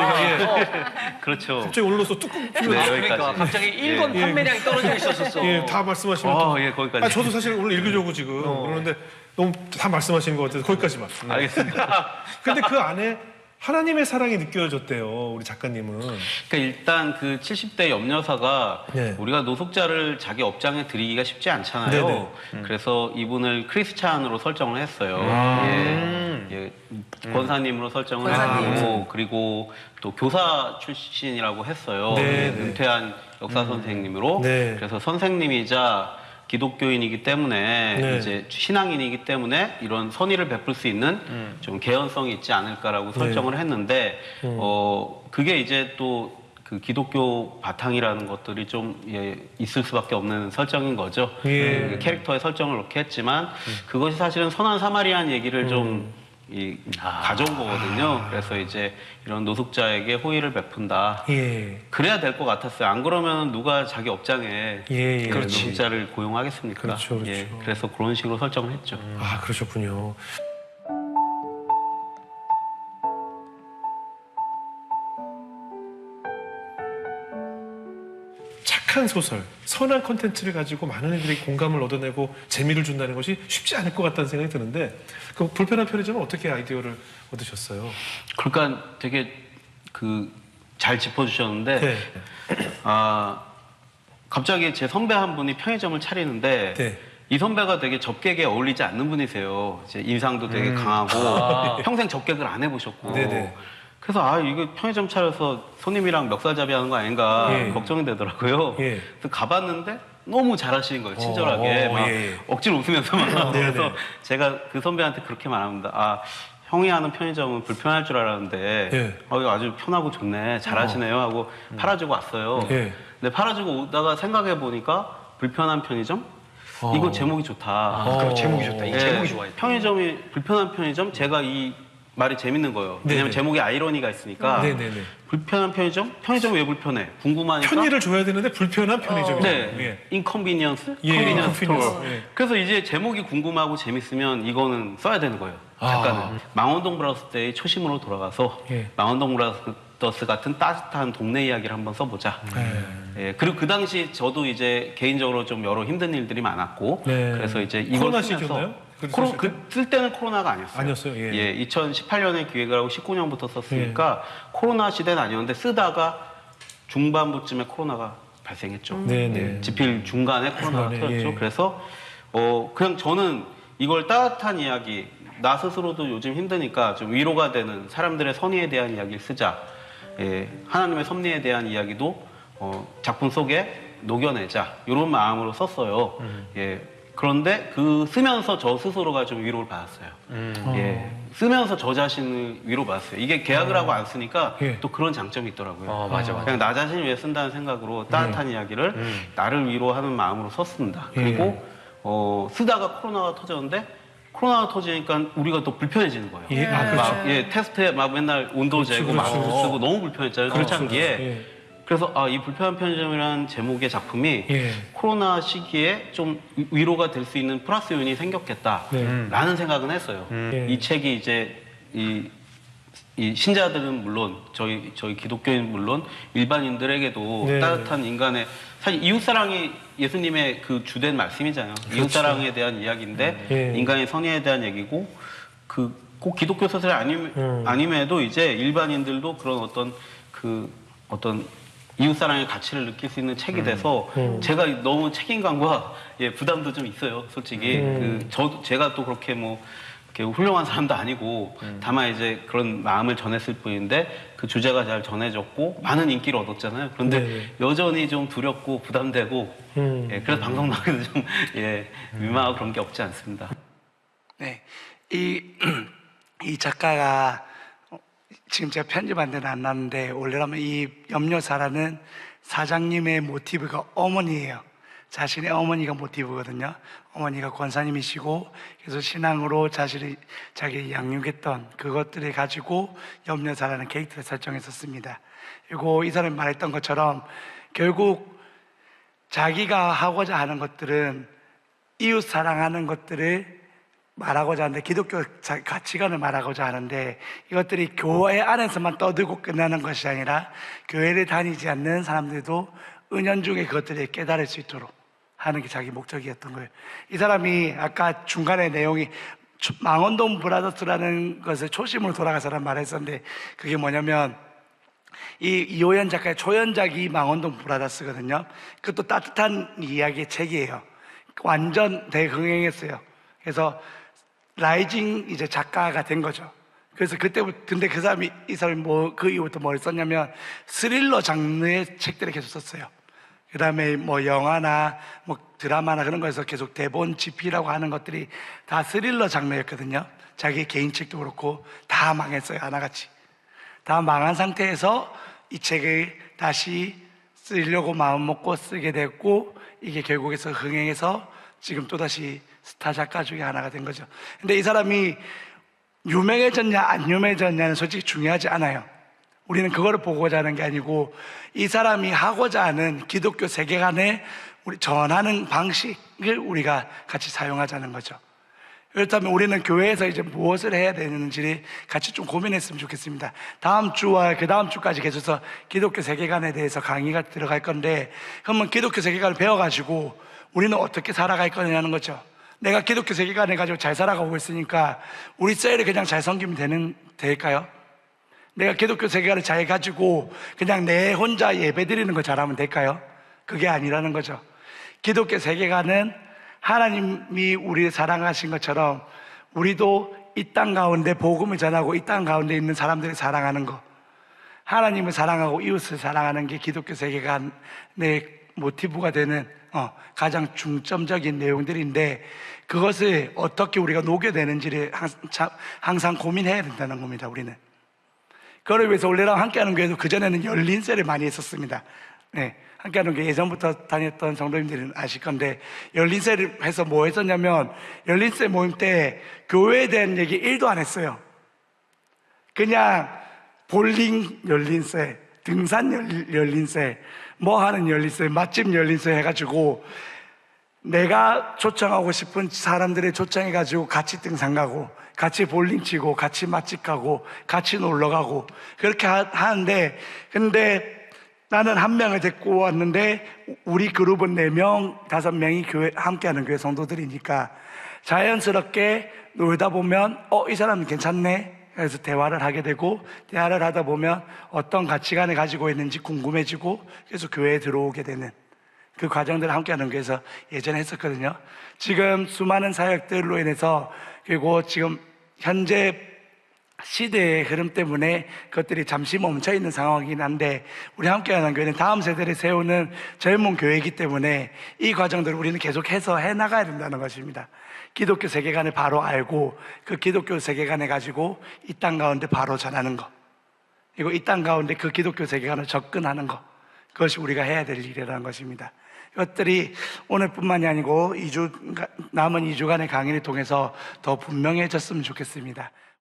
그렇죠. 갑자기 올라서 뚝뚝 네, 네. 그러니까 갑자기 1권 판매량이 떨어져 있었었어. 다 말씀하시면 또 거기까지. 저도 사실 오늘 읽으려고 지금 그러는데 너무 다 말씀하시는 것 같아서 거기까지만. 알겠습니다. 근데 그 안에 하나님의 사랑이 느껴졌대요, 우리 작가님은. 그러니까 일단 그 70대 염려사가 네. 우리가 노숙자를 자기 업장에 들이기가 쉽지 않잖아요. 네네. 그래서 이분을 크리스찬으로 설정을 했어요. 권사님으로 설정을 하고 그리고 또 교사 출신이라고 했어요. 네네. 은퇴한 역사 선생님으로. 네. 그래서 선생님이자 기독교인이기 때문에 네. 이제 신앙인이기 때문에 이런 선의를 베풀 수 있는 좀 개연성이 있지 않을까라고 설정을 했는데 그게 이제 또 그 기독교 바탕이라는 것들이 좀 있을 수밖에 없는 설정인 거죠. 캐릭터의 설정을 그렇게 했지만 그것이 사실은 선한 사마리안 얘기를 좀 가져온 거거든요. 그래서 이제 이런 노숙자에게 호의를 베푼다. 그래야 될 것 같았어요. 안 그러면 누가 자기 업장에 노숙자를 고용하겠습니까? 그렇죠. 그래서 그런 식으로 설정을 했죠. 그러셨군요. 착한 소설, 선한 콘텐츠를 가지고 많은 이들이 공감을 얻어내고 재미를 준다는 것이 쉽지 않을 것 같다는 생각이 드는데 그 불편한 편의점은 어떻게 아이디어를 얻으셨어요? 그러니까 되게 잘 짚어주셨는데 갑자기 제 선배 한 분이 편의점을 차리는데 이 선배가 되게 접객에 어울리지 않는 분이세요. 이제 인상도 되게 강하고 평생 접객을 안 해보셨고 그래서 이거 편의점 차려서 손님이랑 멱살잡이 하는 거 아닌가 걱정이 되더라고요. 그래서 가봤는데 너무 잘하시는 거예요. 친절하게 막 억지로 웃으면서 그래서 제가 그 선배한테 그렇게 말합니다. 형이 하는 편의점은 불편할 줄 알았는데 이거 아주 편하고 좋네, 잘하시네요 하고 팔아주고 왔어요. 근데 팔아주고 오다가 생각해 보니까 불편한 편의점? 이거 제목이 좋다. 그럼 제목이 좋다. 이 예, 제목이 좋아요. 편의점이 불편한 편의점. 제가 이 말이 재밌는 거예요. 왜냐면 네네. 제목에 아이러니가 있으니까. 네네네. 불편한 편의점? 편의점이 왜 불편해? 궁금하니까. 편의를 줘야 되는데 불편한 편의점이죠. 네. 예. 인컨비니언스? 예, 컨비니언스 인컨비니언스. 스토어. 예. 그래서 이제 제목이 궁금하고 재밌으면 이거는 써야 되는 거예요. 작가는. 망원동 브라더스 때의 초심으로 돌아가서 예. 망원동 브라더스 같은 따뜻한 동네 이야기를 한번 써보자. 예, 그리고 그 당시 저도 이제 개인적으로 좀 여러 힘든 일들이 많았고 네. 그래서 이제 이걸 코로나 쓰면서 시기였나요? 그때 쓸 때는 코로나가 아니었어요. 아니었어요? 예. 2018년에 기획을 하고 19년부터 썼으니까 코로나 시대는 아니었는데 쓰다가 중반부쯤에 코로나가 발생했죠. 네, 네. 예, 집필 중간에 코로나가 중간에, 터졌죠. 예. 그래서 그냥 저는 이걸 따뜻한 이야기, 나 스스로도 요즘 힘드니까 좀 위로가 되는 사람들의 선의에 대한 이야기를 쓰자. 예, 하나님의 섭리에 대한 이야기도 작품 속에 녹여내자. 이런 마음으로 썼어요. 예, 그런데 쓰면서 저 스스로가 좀 위로를 받았어요. 예, 쓰면서 저 자신을 위로받았어요. 이게 계약을 하고 안 쓰니까 예. 또 그런 장점이 있더라고요. 맞아. 그냥 나 자신을 위해 쓴다는 생각으로 따뜻한 이야기를 나를 위로하는 마음으로 썼습니다. 그리고 쓰다가 코로나가 터졌는데 코로나가 터지니까 우리가 또 불편해지는 거예요. 예, 아, 그렇죠. 막, 테스트에 막 맨날 온도 재고 그렇죠. 마스크 쓰고 너무 불편했잖아요. 그렇죠. 초창기에. 예. 그래서 이 불편한 편의점이라는 제목의 작품이 예. 코로나 시기에 좀 위로가 될 수 있는 플러스 요인이 생겼겠다라는 생각은 했어요. 예. 이 책이 이제 이 신자들은 물론 저희 기독교인 물론 일반인들에게도 네. 따뜻한 인간의 사실 이웃사랑이 예수님의 그 주된 말씀이잖아요. 이웃사랑에 대한 이야기인데 예. 인간의 선의에 대한 얘기고 꼭 기독교 소설이 아님에도 이제 일반인들도 그런 어떤 이웃사랑의 가치를 느낄 수 있는 책이 돼서 제가 너무 책임감과 부담도 좀 있어요, 솔직히. 제가 또 그렇게 이렇게 훌륭한 사람도 아니고 다만 이제 그런 마음을 전했을 뿐인데 그 주제가 잘 전해졌고 많은 인기를 얻었잖아요. 그런데 네. 여전히 좀 두렵고 부담되고 그래서 방송 나가도 좀 민망하고 그런 게 없지 않습니다. 네, 이 작가가 지금 제가 편집한 데는 안 났는데 원래라면 이 염려사라는 사장님의 모티브가 어머니예요. 자신의 어머니가 모티브거든요. 어머니가 권사님이시고 그래서 신앙으로 자기를 양육했던 그것들을 가지고 염려사라는 캐릭터를 설정했었습니다. 그리고 이 사람이 말했던 것처럼 결국 자기가 하고자 하는 것들은 이웃 사랑하는 것들을 말하고자 하는데 기독교 가치관을 말하고자 하는데 이것들이 교회 안에서만 떠들고 끝나는 것이 아니라 교회를 다니지 않는 사람들도 은연중에 그것들을 깨달을 수 있도록 하는 게 자기 목적이었던 거예요. 이 사람이 아까 중간에 내용이 망원동 브라더스라는 것을 초심으로 돌아가서란 말을 했었는데 그게 뭐냐면 이 이호연 작가의 초연작이 망원동 브라더스거든요. 그것도 따뜻한 이야기의 책이에요. 완전 대흥행했어요. 그래서 라이징 이제 작가가 된 거죠. 그래서 그때부터 근데 이 사람이 그 이후부터 뭘 썼냐면 스릴러 장르의 책들을 계속 썼어요. 그 다음에 영화나 드라마나 그런 거에서 계속 대본 집필하고 하는 것들이 다 스릴러 장르였거든요. 자기 개인 책도 그렇고 다 망했어요. 하나같이. 다 망한 상태에서 이 책을 다시 쓰려고 마음 먹고 쓰게 됐고 이게 결국에서 흥행해서 지금 또다시 스타 작가 중에 하나가 된 거죠. 근데 이 사람이 유명해졌냐 안 유명해졌냐는 솔직히 중요하지 않아요. 우리는 그거를 보고자 하는 게 아니고 이 사람이 하고자 하는 기독교 세계관에 우리 전하는 방식을 우리가 같이 사용하자는 거죠. 그렇다면 우리는 교회에서 이제 무엇을 해야 되는지를 같이 좀 고민했으면 좋겠습니다. 다음 주와 그 다음 주까지 계속해서 기독교 세계관에 대해서 강의가 들어갈 건데 그러면 기독교 세계관을 배워가지고 우리는 어떻게 살아갈 거냐는 거죠. 내가 기독교 세계관을 가지고 잘 살아가고 있으니까 우리 셀을 그냥 잘 섬기면 될까요? 내가 기독교 세계관을 잘 가지고 그냥 내 혼자 예배 드리는 거 잘하면 될까요? 그게 아니라는 거죠. 기독교 세계관은 하나님이 우리를 사랑하신 것처럼 우리도 이 땅 가운데 복음을 전하고 이 땅 가운데 있는 사람들을 사랑하는 거, 하나님을 사랑하고 이웃을 사랑하는 게 기독교 세계관의 모티브가 되는 가장 중점적인 내용들인데 그것을 어떻게 우리가 녹여내는지를 항상 고민해야 된다는 겁니다. 우리는 그걸 위해서 원래랑 함께하는 교회도 그전에는 열린 셀을 많이 했었습니다. 네, 함께하는 게 예전부터 다녔던 성도님들은 아실 건데 열린세를 해서 뭐 했었냐면 열린세 모임 때 교회에 대한 얘기 1도 안 했어요. 그냥 볼링 열린세, 등산 열린세, 뭐 하는 열린세, 맛집 열린세 해가지고 내가 초청하고 싶은 사람들을 초청해가지고 같이 등산 가고 같이 볼링 치고 같이 맛집 가고 같이 놀러 가고 그렇게 하는데, 근데 나는 한 명을 데리고 왔는데 우리 그룹은 4명, 5명이 교회 함께하는 교회 성도들이니까 자연스럽게 놀다 보면 이 사람은 괜찮네. 그래서 대화를 하게 되고 대화를 하다 보면 어떤 가치관을 가지고 있는지 궁금해지고 그래서 교회에 들어오게 되는 그 과정들을 함께하는 교회에서 예전에 했었거든요. 지금 수많은 사역들로 인해서 그리고 지금 현재 시대의 흐름 때문에 그것들이 잠시 멈춰 있는 상황이긴 한데 우리 함께하는 교회는 다음 세대를 세우는 젊은 교회이기 때문에 이 과정들을 우리는 계속해서 해나가야 된다는 것입니다. 기독교 세계관을 바로 알고 그 기독교 세계관을 가지고 이 땅 가운데 바로 전하는 것, 그리고 이 땅 가운데 그 기독교 세계관을 접근하는 것, 그것이 우리가 해야 될 일이라는 것입니다. 이것들이 오늘뿐만이 아니고 남은 2주간의 강의를 통해서 더 분명해졌으면 좋겠습니다.